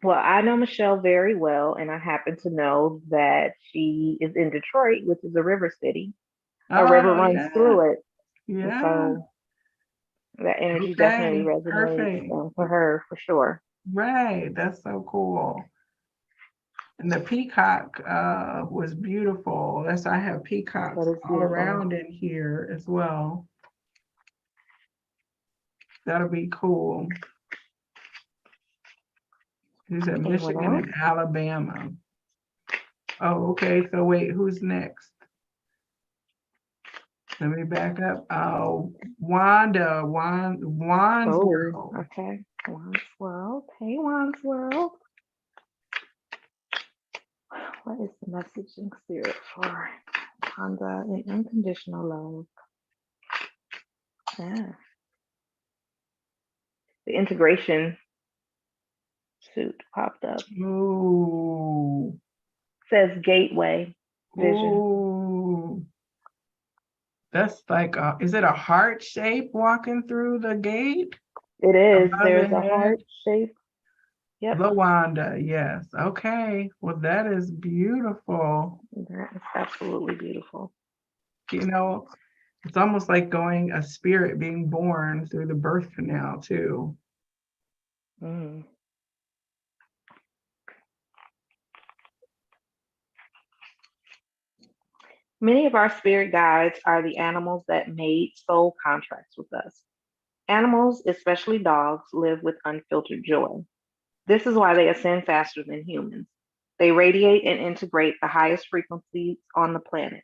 Speaker 2: Well, I know Michelle very well, and I happen to know that she is in Detroit, which is a river city. A river
Speaker 1: Oh,
Speaker 2: runs
Speaker 1: yeah.
Speaker 2: through it. And
Speaker 1: Yeah.
Speaker 2: so that energy definitely
Speaker 1: Okay.
Speaker 2: resonates
Speaker 1: Perfect.
Speaker 2: for her for sure.
Speaker 1: Right. That's so cool. And the peacock was beautiful. That's I have peacocks
Speaker 2: That is
Speaker 1: all
Speaker 2: beautiful.
Speaker 1: around in here as well. That'll be cool. He's in
Speaker 2: And what
Speaker 1: Michigan
Speaker 2: else?
Speaker 1: and Alabama. Oh, okay. So wait, who's next? Let me back up. Wanda, Wands
Speaker 2: Oh,
Speaker 1: World.
Speaker 2: okay. Wands World. Hey, Wands World. What is the messaging spirit for Wanda in unconditional love? Yeah. The integration suit popped up.
Speaker 1: Ooh.
Speaker 2: Says gateway vision.
Speaker 1: Ooh. That's like, is it a heart shape walking through the gate?
Speaker 2: It is.
Speaker 1: Above the
Speaker 2: There's a
Speaker 1: head?
Speaker 2: heart shape. Yep.
Speaker 1: Lawanda, yes. Okay. Well, that is beautiful.
Speaker 2: That is absolutely beautiful.
Speaker 1: You know, it's almost like going a spirit being born through the birth canal, too.
Speaker 2: Mm. Many of our spirit guides are the animals that made soul contracts with us. Animals, especially dogs, live with unfiltered joy. This is why they ascend faster than humans. They radiate and integrate the highest frequencies on the planet.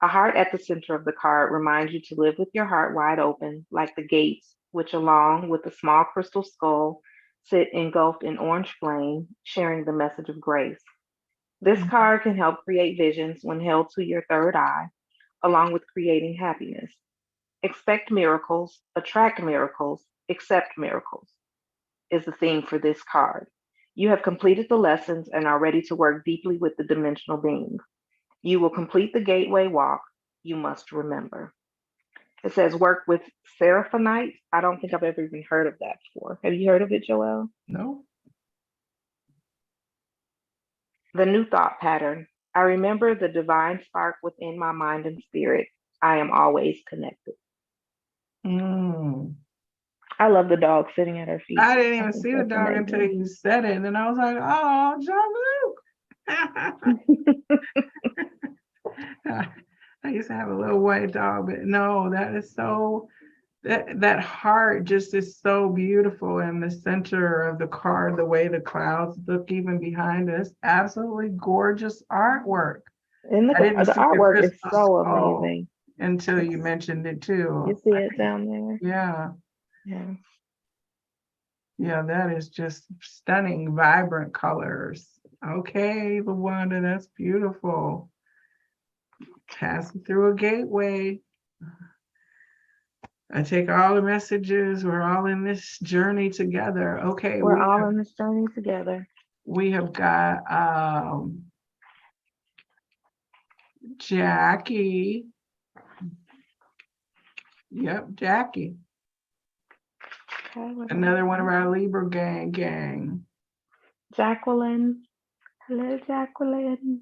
Speaker 2: A heart at the center of the card reminds you to live with your heart wide open, like the gates, which, along with a small crystal skull, sit engulfed in orange flame, sharing the message of grace. This card can help create visions when held to your third eye, along with creating happiness. Expect miracles, attract miracles, accept miracles is the theme for this card. You have completed the lessons and are ready to work deeply with the dimensional beings. You will complete the gateway walk. You must remember. It says work with seraphonite. I don't think I've ever even heard of that before. Have you heard of it, Joelle?
Speaker 1: No?
Speaker 2: The new thought pattern. I remember the divine spark within my mind and spirit. I am always connected.
Speaker 1: Mm.
Speaker 2: I love the dog sitting at her feet.
Speaker 1: I didn't
Speaker 2: I
Speaker 1: even
Speaker 2: think
Speaker 1: see the
Speaker 2: that's
Speaker 1: dog until
Speaker 2: amazing.
Speaker 1: you said it. And then I was like, oh, Jean-Luc. I used to have a little white dog, but no, that is so, that heart just is so beautiful in the center of the card, the way the clouds look even behind us. Absolutely gorgeous artwork.
Speaker 2: And
Speaker 1: I didn't
Speaker 2: the
Speaker 1: see the
Speaker 2: artwork is
Speaker 1: crystal
Speaker 2: so
Speaker 1: skull
Speaker 2: amazing.
Speaker 1: until you mentioned it
Speaker 2: You
Speaker 1: too.
Speaker 2: see it down there?
Speaker 1: Yeah.
Speaker 2: Yeah.
Speaker 1: Yeah, that is just stunning, vibrant colors. Okay, Luanda, that's beautiful. Passing through a gateway. I take all the messages. We're all in this journey together. Okay,
Speaker 2: We're all on this journey together.
Speaker 1: we have got Jackie. Yep, Jackie.
Speaker 2: Okay,
Speaker 1: Another one of our Libra gang.
Speaker 2: Jacqueline. Hello, Jacqueline.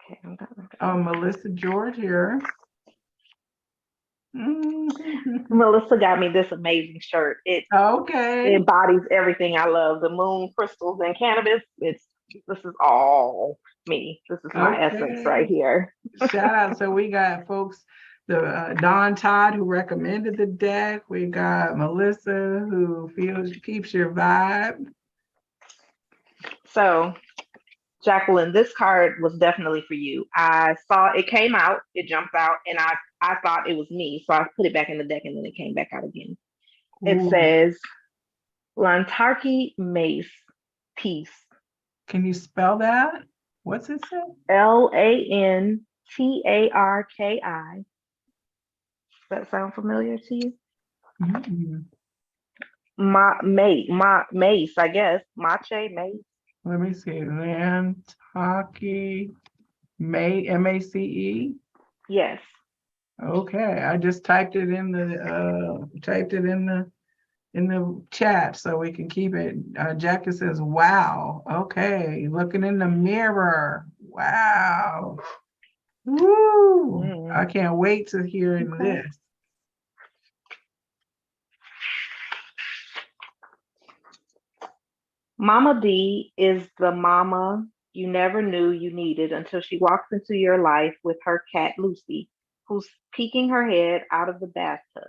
Speaker 2: Okay, I'm done.
Speaker 1: Oh, Melissa George here.
Speaker 2: Melissa got me this amazing shirt. It
Speaker 1: Okay.
Speaker 2: embodies everything I love. The moon, crystals, and cannabis. This is all me. This is my essence right here.
Speaker 1: Shout out. So we got folks, the Don Todd who recommended the deck. We got Melissa who keeps your vibe.
Speaker 2: So, Jacqueline, this card was definitely for you. I saw it came out, it jumped out, and I thought it was me. So I put it back in the deck and then it came back out again. It
Speaker 1: Ooh.
Speaker 2: says Lantarki Mace, peace.
Speaker 1: Can you spell that? What's it say?
Speaker 2: Lantarki. Does that sound familiar to you?
Speaker 1: Mm-hmm.
Speaker 2: Mace, I guess. Mache, mace.
Speaker 1: Let me see. Nantucket MACE.
Speaker 2: Yes.
Speaker 1: Okay, I just typed it in the chat so we can keep it. Jackie says, wow. Okay, looking in the mirror. Wow. Woo! I can't wait to hear this.
Speaker 2: Mama D is the mama you never knew you needed until she walks into your life with her cat Lucy, who's peeking her head out of the bathtub.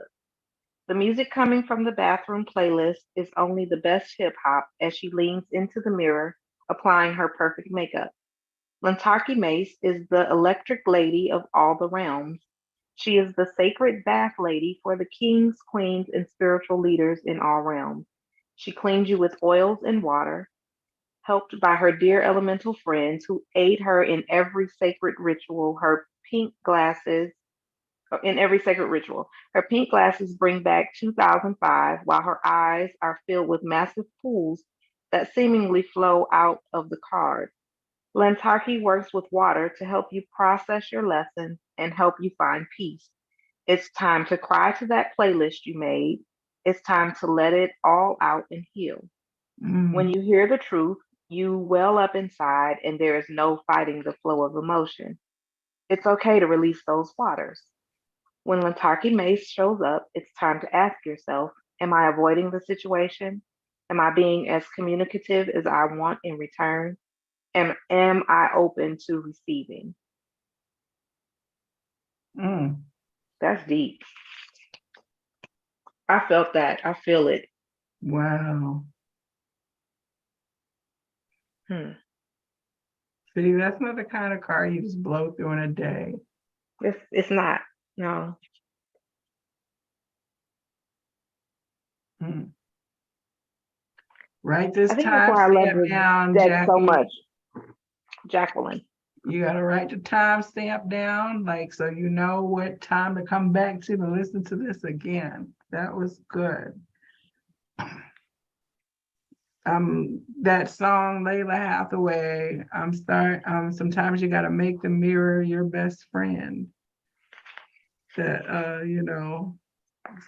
Speaker 2: The music coming from the bathroom playlist is only the best hip hop as she leans into the mirror, applying her perfect makeup. Lantarki Mace is the electric lady of all the realms. She is the sacred bath lady for the kings, queens, and spiritual leaders in all realms. She cleans you with oils and water, helped by her dear elemental friends who aid her in every sacred ritual. Her pink glasses bring back 2005, while her eyes are filled with massive pools that seemingly flow out of the card. Lantarki works with water to help you process your lessons and help you find peace. It's time to cry to that playlist you made. It's time to let it all out and heal. When you hear the truth, you well up inside and there is no fighting the flow of emotion. It's okay to release those waters. When Lantarki Mace shows up, it's time to ask yourself, am I avoiding the situation? Am I being as communicative as I want in return? And am I open to receiving? That's deep. I felt that. I feel it.
Speaker 1: Wow. See, that's not the kind of card you just blow through in a day.
Speaker 2: It's not. No.
Speaker 1: Write this
Speaker 2: I think that's why I love this
Speaker 1: down,
Speaker 2: deck
Speaker 1: Jackie.
Speaker 2: so much. Jacqueline.
Speaker 1: You gotta write the timestamp down, like so you know what time to come back to listen to this again. That was good. That song, Layla Hathaway, sometimes you gotta make the mirror your best friend. That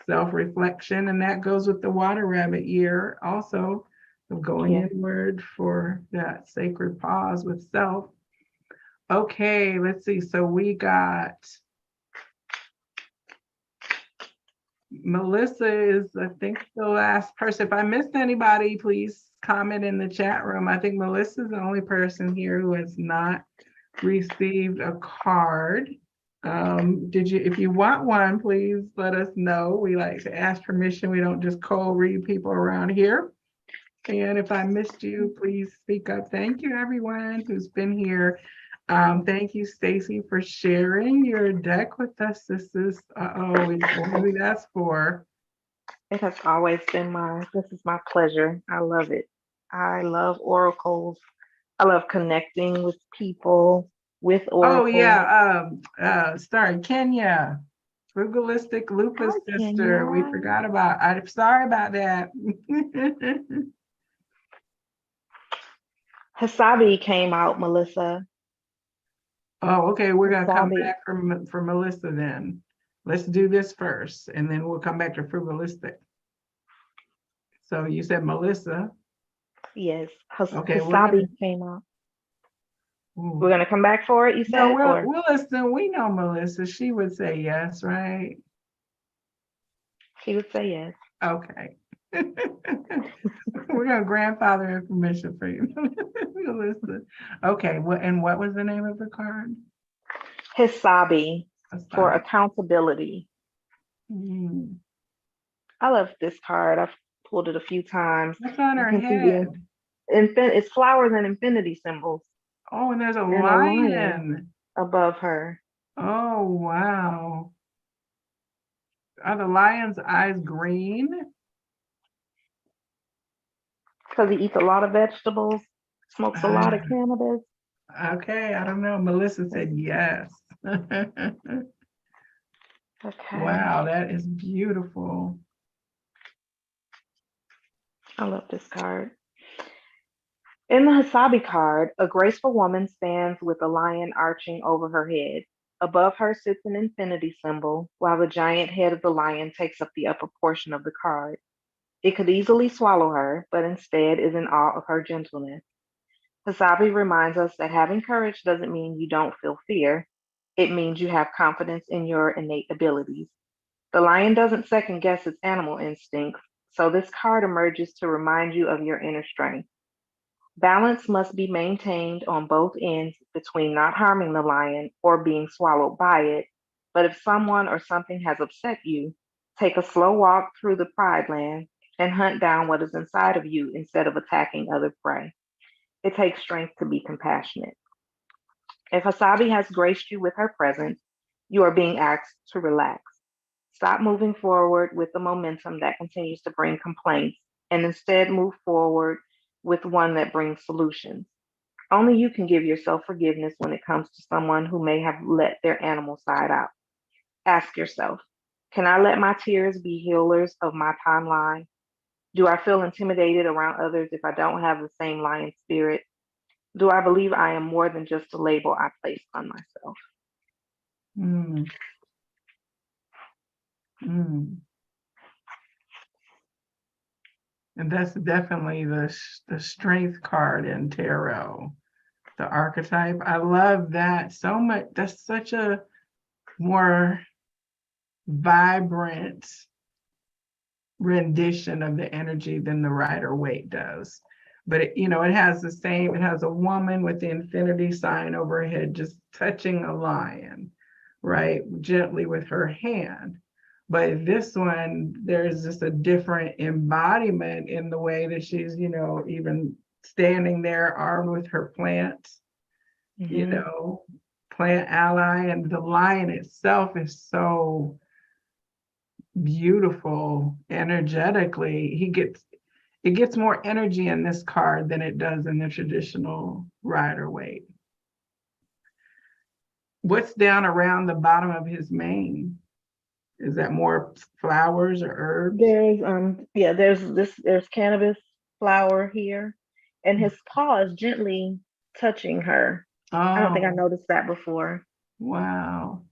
Speaker 1: self-reflection, and that goes with the water rabbit year also, of going inward for that sacred pause with self. Okay, let's see. So we got Melissa is, I think, the last person. If I missed anybody, please comment in the chat room. I think Melissa is the only person here who has not received a card. If you want one, please let us know. We like to ask permission. We don't just cold read people around here. And if I missed you, please speak up. Thank you, everyone who's been here. Thank you, Stacy, for sharing your deck with us. This is, maybe that's for.
Speaker 2: It has always been this is my pleasure. I love it. I love oracles. I love connecting with people with oracles.
Speaker 1: Oh, yeah. Sorry, Kenya, Frugalistic Lupus
Speaker 2: Hi,
Speaker 1: Sister.
Speaker 2: Kenya.
Speaker 1: We forgot about, I'm sorry about that.
Speaker 2: Hasabi came out, Melissa.
Speaker 1: Oh, okay. We're going to come back for Melissa then. Let's do this first, and then we'll come back to Frugalistic. So you said Melissa.
Speaker 2: Yes.
Speaker 1: Okay,
Speaker 2: Hasabi came out. We're going to come back for it, you said?
Speaker 1: No, we'll listen. We know Melissa. She would say yes, right?
Speaker 2: She would say yes.
Speaker 1: Okay. We're going to grandfather information for you, Melissa. Okay, what was the name of the card?
Speaker 2: Hasabi, for accountability. I love this card. I've pulled it a few times.
Speaker 1: What's on her head?
Speaker 2: It's flowers and infinity symbols.
Speaker 1: Oh, and there's a lion
Speaker 2: above her.
Speaker 1: Oh, wow. Are the lion's eyes green?
Speaker 2: Because he eats a lot of vegetables, smokes a lot of cannabis.
Speaker 1: Okay, I don't know. Melissa said yes.
Speaker 2: Okay.
Speaker 1: Wow, that is beautiful.
Speaker 2: I love this card. In the Hasabi card, a graceful woman stands with a lion arching over her head. Above her sits an infinity symbol, while the giant head of the lion takes up the upper portion of the card. It could easily swallow her, but instead is in awe of her gentleness. Hasabi reminds us that having courage doesn't mean you don't feel fear. It means you have confidence in your innate abilities. The lion doesn't second guess its animal instincts, so this card emerges to remind you of your inner strength. Balance must be maintained on both ends between not harming the lion or being swallowed by it. But if someone or something has upset you, take a slow walk through the pride land and hunt down what is inside of you instead of attacking other prey. It takes strength to be compassionate. If Hasabi has graced you with her presence, you are being asked to relax. Stop moving forward with the momentum that continues to bring complaints and instead move forward with one that brings solutions. Only you can give yourself forgiveness when it comes to someone who may have let their animal side out. Ask yourself, can I let my tears be healers of my timeline? Do I feel intimidated around others if I don't have the same lion spirit? Do I believe I am more than just a label I place on myself?
Speaker 1: Mm, mm. And that's definitely the strength card in tarot, the archetype. I love that so much. That's such a more vibrant rendition of the energy than the Rider-Waite does. But it has the same, it has a woman with the infinity sign over her head just touching a lion, right? Gently with her hand. But this one, there's just a different embodiment in the way that she's, even standing there armed with her plant,
Speaker 2: Mm-hmm.
Speaker 1: plant ally. And the lion itself is so beautiful energetically. It gets more energy in this card than it does in the traditional Rider-Waite. What's down around the bottom of his mane? Is that more flowers or herbs?
Speaker 2: There's cannabis flower here, and his paw is gently touching her. I don't think I
Speaker 1: Oh,
Speaker 2: noticed that before.
Speaker 1: wow.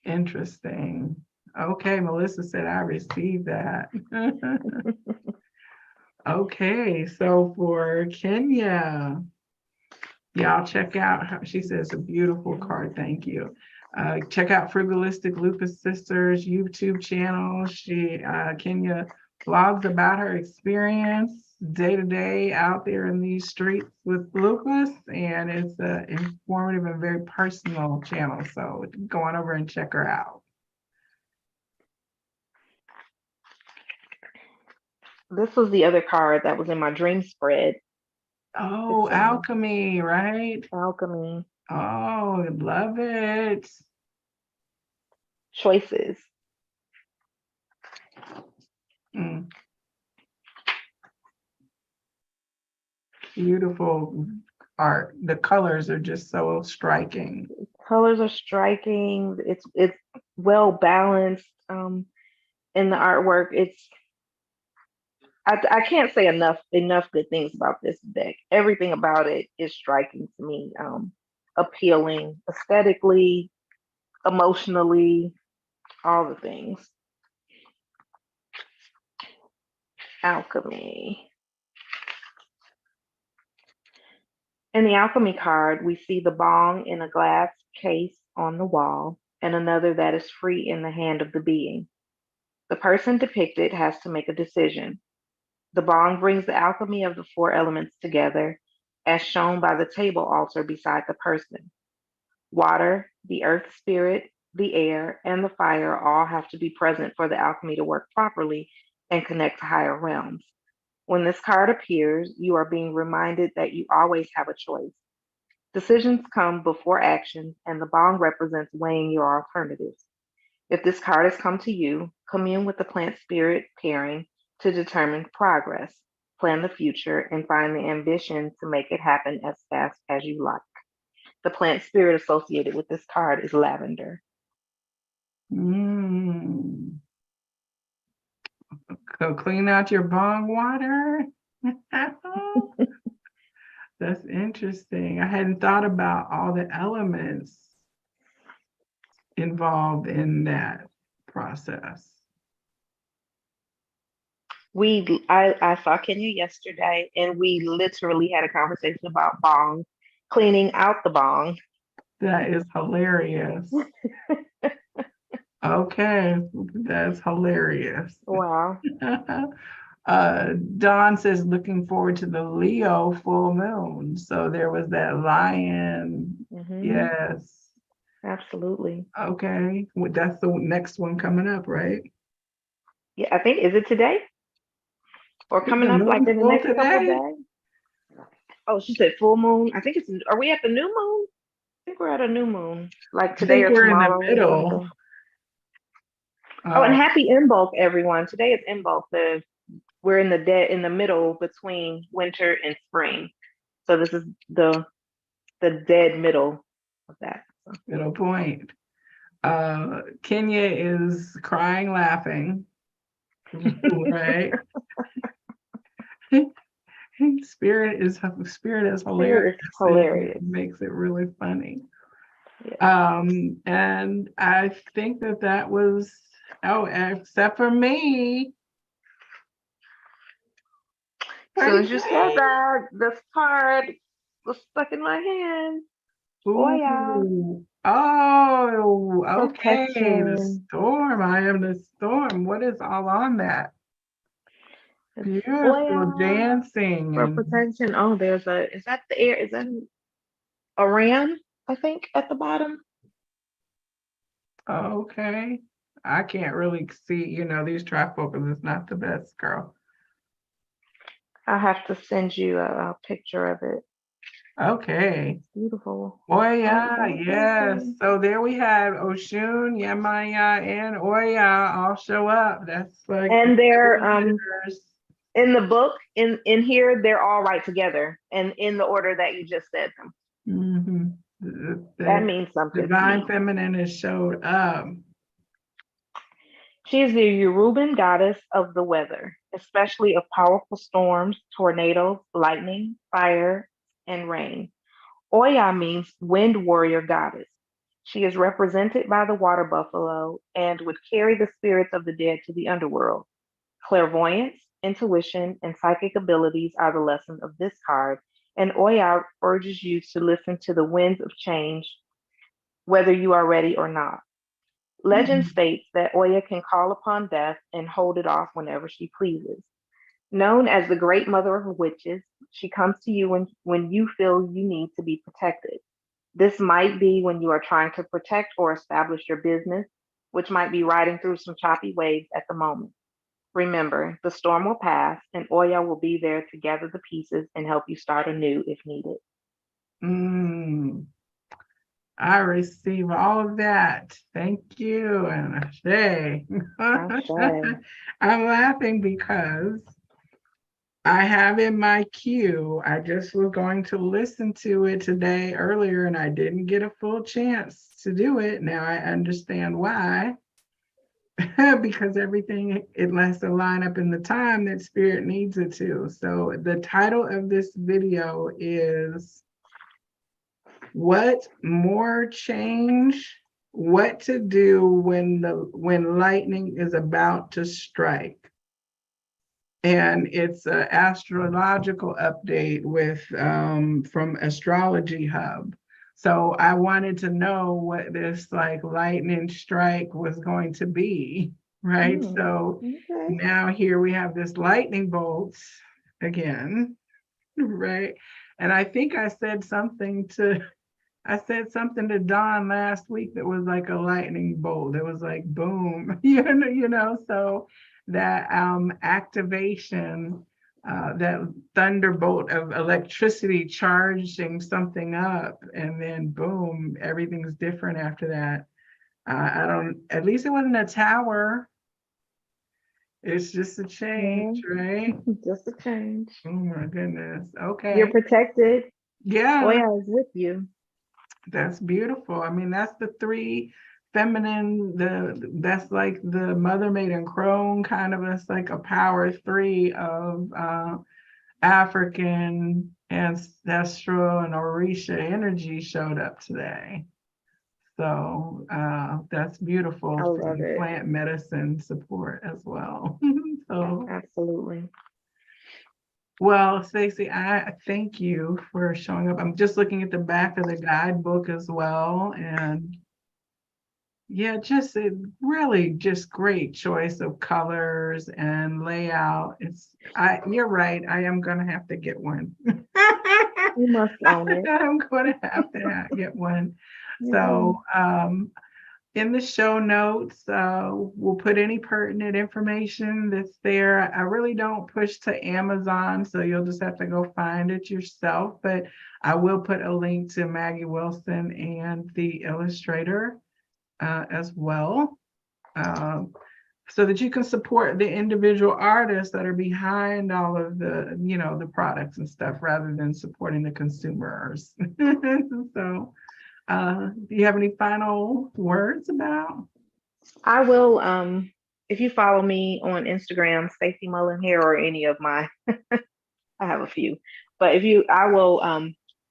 Speaker 1: Interesting. Okay, Melissa said I received that. Okay, so for Kenya, y'all check out, she says a beautiful card, thank you. Check out Frugalistic Lupus Sisters YouTube channel. Kenya blogs about her experience day to day out there in these streets with lupus, and it's an informative and very personal channel. So go on over and check her out.
Speaker 2: This was the other card that was in my dream spread.
Speaker 1: Oh,
Speaker 2: It's
Speaker 1: alchemy, right?
Speaker 2: alchemy
Speaker 1: Oh, love it.
Speaker 2: choices.
Speaker 1: Mm, beautiful art. The colors are just so striking.
Speaker 2: Colors are striking. It's well balanced in the artwork. I can't say enough good things about this deck. Everything about it is striking to me. Appealing aesthetically, emotionally, all the things. Alchemy. In the alchemy card, we see the bong in a glass case on the wall and another that is free in the hand of the being. The person depicted has to make a decision. The bong brings the alchemy of the four elements together, as shown by the table altar beside the person. Water, the earth spirit, the air, and the fire all have to be present for the alchemy to work properly and connect to higher realms. When this card appears, you are being reminded that you always have a choice. Decisions come before actions, and the bong represents weighing your alternatives. If this card has come to you, commune with the plant spirit pairing to determine progress, plan the future, and find the ambition to make it happen as fast as you like. The plant spirit associated with this card is lavender.
Speaker 1: Mm. So clean out your bong water. That's interesting. I hadn't thought about all the elements involved in that process.
Speaker 2: I saw Kenya yesterday, and we literally had a conversation about bong, cleaning out the bong.
Speaker 1: That is hilarious. Okay, that's hilarious.
Speaker 2: Wow.
Speaker 1: Dawn says looking forward to the Leo full moon. So there was that lion. Yes.
Speaker 2: Absolutely.
Speaker 1: Okay. That's the next one coming up, right?
Speaker 2: Yeah, I think, is it today? Or
Speaker 1: Is
Speaker 2: coming
Speaker 1: the
Speaker 2: up like
Speaker 1: moon
Speaker 2: in the
Speaker 1: full
Speaker 2: next couple of
Speaker 1: today?
Speaker 2: days? Oh, she said full moon. I think are we at the new moon? I think we're at a new moon, like
Speaker 1: I
Speaker 2: today
Speaker 1: think
Speaker 2: or
Speaker 1: we're in the
Speaker 2: tomorrow or
Speaker 1: middle.
Speaker 2: something. Oh, and
Speaker 1: Oh,
Speaker 2: happy Imbolc, everyone. Today is Imbolc. We're in the middle between winter and spring. So this is the dead middle of that. So.
Speaker 1: middle point. Kenya is crying, laughing, right? Spirit is hilarious.
Speaker 2: Spirit is hilarious.
Speaker 1: It makes it really funny.
Speaker 2: Yeah.
Speaker 1: And I think that was, oh, except for me.
Speaker 2: As soon as you said that, this card was stuck in my hand. Oh yeah.
Speaker 1: Ooh. Oh, okay. The
Speaker 2: Protection.
Speaker 1: storm. I am the storm. What is all on that?
Speaker 2: It's
Speaker 1: Beautiful
Speaker 2: oil
Speaker 1: dancing
Speaker 2: for
Speaker 1: and
Speaker 2: protection. Oh, is that the air? Is that a ram? I think at the bottom.
Speaker 1: okay. I can't really see, these trifocals is not the best, girl.
Speaker 2: I have to send you a picture of it.
Speaker 1: Okay.
Speaker 2: It's beautiful.
Speaker 1: Oya, yes. So there we have Oshun, Yemaya, and Oya all show up. That's like
Speaker 2: And they're
Speaker 1: letters.
Speaker 2: in the book, in here, they're all right together and in the order that you just said them.
Speaker 1: Mm-hmm.
Speaker 2: That
Speaker 1: The
Speaker 2: means something to
Speaker 1: divine
Speaker 2: me.
Speaker 1: feminine has showed up.
Speaker 2: She is the Yoruban goddess of the weather, especially of powerful storms, tornadoes, lightning, fire, and rain. Oya means wind warrior goddess. She is represented by the water buffalo and would carry the spirits of the dead to the underworld. Clairvoyance, intuition, and psychic abilities are the lesson of this card, and Oya urges you to listen to the winds of change, whether you are ready or not. Legend
Speaker 1: Mhm.
Speaker 2: states that Oya can call upon death and hold it off whenever she pleases. Known as the Great Mother of Witches, she comes to you when you feel you need to be protected. This might be when you are trying to protect or establish your business, which might be riding through some choppy waves at the moment. Remember, the storm will pass, and Oya will be there to gather the pieces and help you start anew if needed.
Speaker 1: Mm, I receive all of that. Thank you, and Ashe.
Speaker 2: Ashe.
Speaker 1: I'm laughing because I have in my queue, I just was going to listen to it today earlier, and I didn't get a full chance to do it. Now I understand why. Because everything, it has to line up in the time that spirit needs it to. So the title of this video is What More Change? What to Do when lightning is about to strike. And it's an astrological update with from Astrology Hub. So I wanted to know what this like lightning strike was going to be, right? So
Speaker 2: Okay.
Speaker 1: now here we have this lightning bolt again, right? And I think I said something to Dawn last week that was like a lightning bolt. It was like boom, so that activation, that thunderbolt of electricity charging something up, and then boom, everything's different after that. I don't, at least it wasn't a tower. It's just a change, right?
Speaker 2: Just a change.
Speaker 1: Oh my goodness.
Speaker 2: You're
Speaker 1: Okay.
Speaker 2: protected.
Speaker 1: Yeah.
Speaker 2: Oya is with you.
Speaker 1: That's beautiful. I mean, that's the three feminine, that's like the mother maiden crone kind of, it's like a power three of African, ancestral, and Orisha energy showed up today. So that's beautiful
Speaker 2: I
Speaker 1: for
Speaker 2: love
Speaker 1: the
Speaker 2: it.
Speaker 1: plant medicine support as well. So,
Speaker 2: Absolutely.
Speaker 1: well, Stacy, I thank you for showing up. I'm just looking at the back of the guidebook as well. And yeah, just a really just great choice of colors and layout. You're right. I am gonna have to get one.
Speaker 2: You must own it.
Speaker 1: I'm gonna have to get one.
Speaker 2: Mhm.
Speaker 1: So in the show notes, we'll put any pertinent information that's there. I really don't push to Amazon, so you'll just have to go find it yourself. But I will put a link to Maggie Wilson and the Illustrator as well, so that you can support the individual artists that are behind all of the products and stuff, rather than supporting the consumers. So, do you have any final words about?
Speaker 2: I will, if you follow me on Instagram, Stacy Mullen here, or any of my, I have a few, but if you, I will,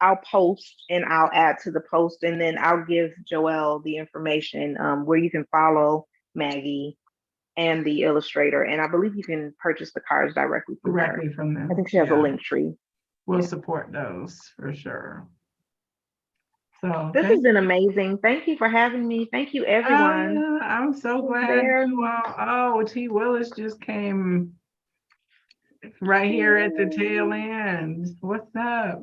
Speaker 2: I'll post and I'll add to the post, and then I'll give Joelle the information where you can follow Maggie and the illustrator. And I believe you can purchase the cards directly through her.
Speaker 1: Directly from
Speaker 2: I
Speaker 1: them.
Speaker 2: think she has a
Speaker 1: Yeah,
Speaker 2: link tree.
Speaker 1: we'll
Speaker 2: Yeah.
Speaker 1: support those for sure. So
Speaker 2: This has
Speaker 1: thank
Speaker 2: been
Speaker 1: you.
Speaker 2: amazing. Thank you for having me. Thank you, everyone
Speaker 1: I'm so
Speaker 2: who's
Speaker 1: glad
Speaker 2: there.
Speaker 1: you all. Oh, T. Willis just came right here at the tail end. What's up?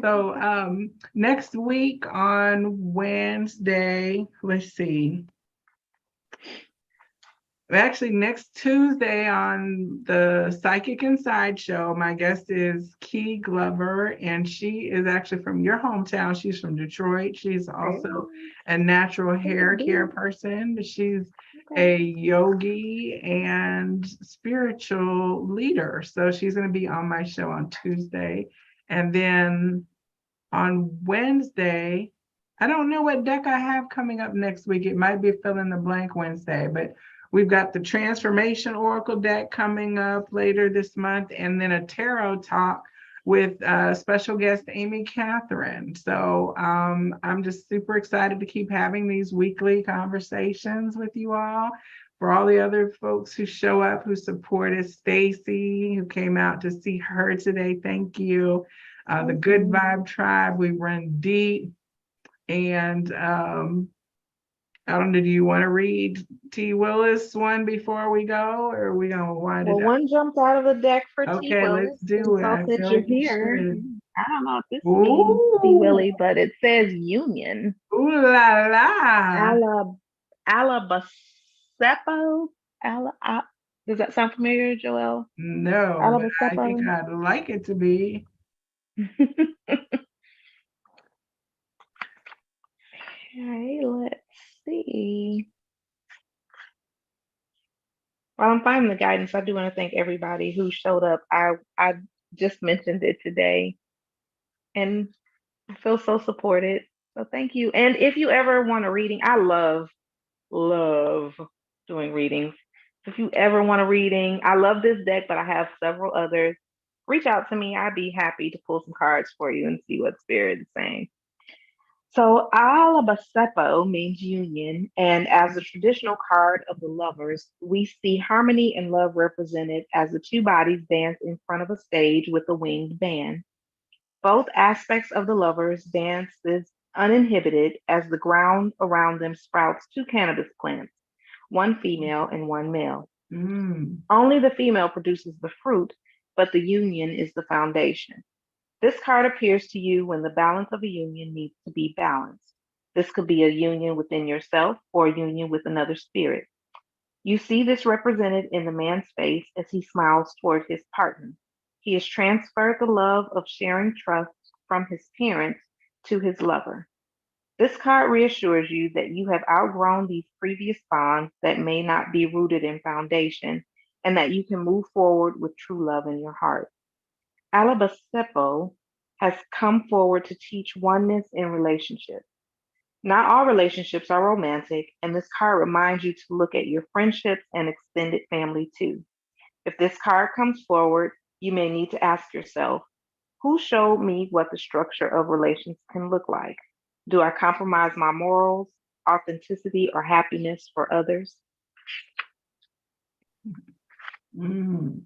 Speaker 1: So next week on Wednesday, let's see. Actually, next Tuesday on the Psychic Inside show, my guest is Key Glover, and she is actually from your hometown. She's from Detroit. She's
Speaker 2: Hey,
Speaker 1: also a natural hair care person. She's
Speaker 2: okay.
Speaker 1: a yogi and spiritual leader. So she's going to be on my show on Tuesday. And then on Wednesday, I don't know what deck I have coming up next week. It might be fill in the blank Wednesday, but we've got the Transformation Oracle deck coming up later this month, and then a tarot talk with special guest Amy Catherine. So I'm just super excited to keep having these weekly conversations with you all. For all the other folks who show up, who supported Stacy, who came out to see her today, thank you. The Good Vibe Tribe, we run deep. And I don't know, do you want to read T. Willis one before we go, or are we going to wind
Speaker 2: Well,
Speaker 1: it up?
Speaker 2: one jumped out of the deck for T.
Speaker 1: Okay, let's
Speaker 2: Willis,
Speaker 1: do
Speaker 2: and
Speaker 1: it.
Speaker 2: so
Speaker 1: I
Speaker 2: since
Speaker 1: feel
Speaker 2: you're
Speaker 1: like you
Speaker 2: here,
Speaker 1: should.
Speaker 2: I don't know if this means T.
Speaker 1: Ooh,
Speaker 2: Willie, but it says union.
Speaker 1: ooh la la.
Speaker 2: Alabacepo. Ala, does that sound familiar, Joelle?
Speaker 1: No, but I think
Speaker 2: Alabacepo.
Speaker 1: I'd like it to be.
Speaker 2: Okay, let's see. While I'm finding the guidance, I do want to thank everybody who showed up. I just mentioned it today, and I feel so supported. So thank you. And if you ever want a reading, I love doing readings. If you ever want a reading, I love this deck, but I have several others. Reach out to me. I'd be happy to pull some cards for you and see what spirit is saying. So Alabacepo means union, and as the traditional card of the lovers, we see harmony and love represented as the two bodies dance in front of a stage with a winged band. Both aspects of the lovers dances uninhibited as the ground around them sprouts two cannabis plants, one female and one male.
Speaker 1: Mm.
Speaker 2: Only the female produces the fruit, but the union is the foundation. This card appears to you when the balance of a union needs to be balanced. This could be a union within yourself or a union with another spirit. You see this represented in the man's face as he smiles toward his partner. He has transferred the love of sharing trust from his parents to his lover. This card reassures you that you have outgrown these previous bonds that may not be rooted in foundation and that you can move forward with true love in your heart. Alabacepo has come forward to teach oneness in relationships. Not all relationships are romantic, and this card reminds you to look at your friendships and extended family too. If this card comes forward, you may need to ask yourself, who showed me what the structure of relations can look like? Do I compromise my morals, authenticity, or happiness for others?
Speaker 1: Mm,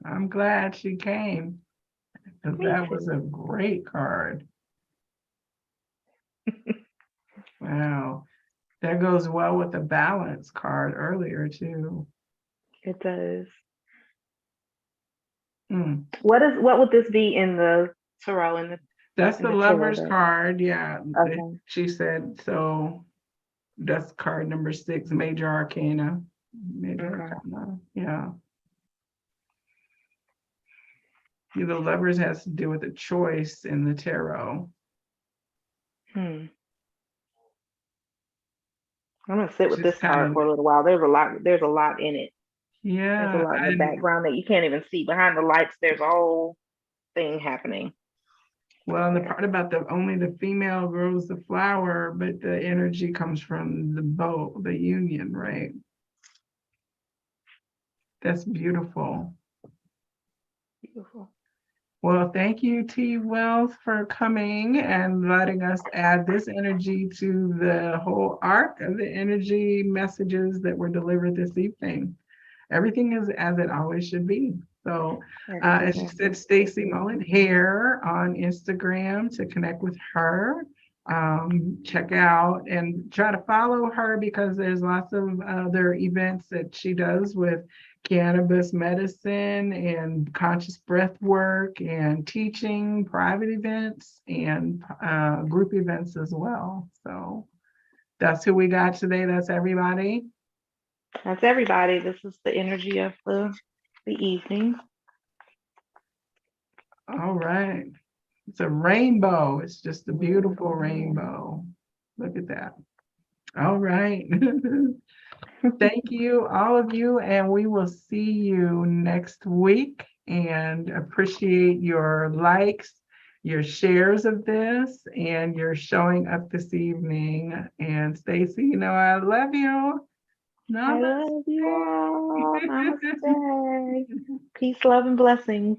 Speaker 1: I'm glad she came, because
Speaker 2: Me
Speaker 1: that was
Speaker 2: too.
Speaker 1: a great card. Wow. That goes well with the balance card earlier too.
Speaker 2: It does.
Speaker 1: Mm.
Speaker 2: What would this be in the tarot
Speaker 1: That's
Speaker 2: in
Speaker 1: the
Speaker 2: the tarot
Speaker 1: Lover's
Speaker 2: deck?
Speaker 1: card. Yeah.
Speaker 2: Okay.
Speaker 1: She said so. That's card number 6, Major Arcana. Major
Speaker 2: Okay.
Speaker 1: Arcana. Yeah. The Lovers has to do with a choice in the tarot.
Speaker 2: Hmm. I'm gonna sit with
Speaker 1: Just
Speaker 2: this
Speaker 1: kind
Speaker 2: card
Speaker 1: of,
Speaker 2: for a little while. There's a lot. There's a lot in it. There's a
Speaker 1: yeah.
Speaker 2: lot in the
Speaker 1: And
Speaker 2: background that you can't even see. Behind the lights, there's a whole thing happening.
Speaker 1: well, the
Speaker 2: Yeah.
Speaker 1: part about only the female grows the flower, but the energy comes from the both, the union, right? That's beautiful.
Speaker 2: Beautiful.
Speaker 1: Well, thank you, T. Wells, for coming and letting us add this energy to the whole arc of the energy messages that were delivered this evening. Everything is as it always should be. So, as she said, Stacy Mullen here on Instagram to connect with her. Check out and try to follow her, because there's lots of other events that she does with cannabis medicine and conscious breath work and teaching, private events and group events as well. So that's who we got today. That's everybody.
Speaker 2: That's everybody. This is the energy of the evening.
Speaker 1: All right. It's a rainbow. It's just a beautiful rainbow. Look at that. All right. Thank you, all of you, and we will see you next week, and appreciate your likes, your shares of this, and your showing up this evening. And Stacy, you know I love you.
Speaker 2: I
Speaker 1: Namaste.
Speaker 2: love you all. Namaste. Peace, love, and blessings.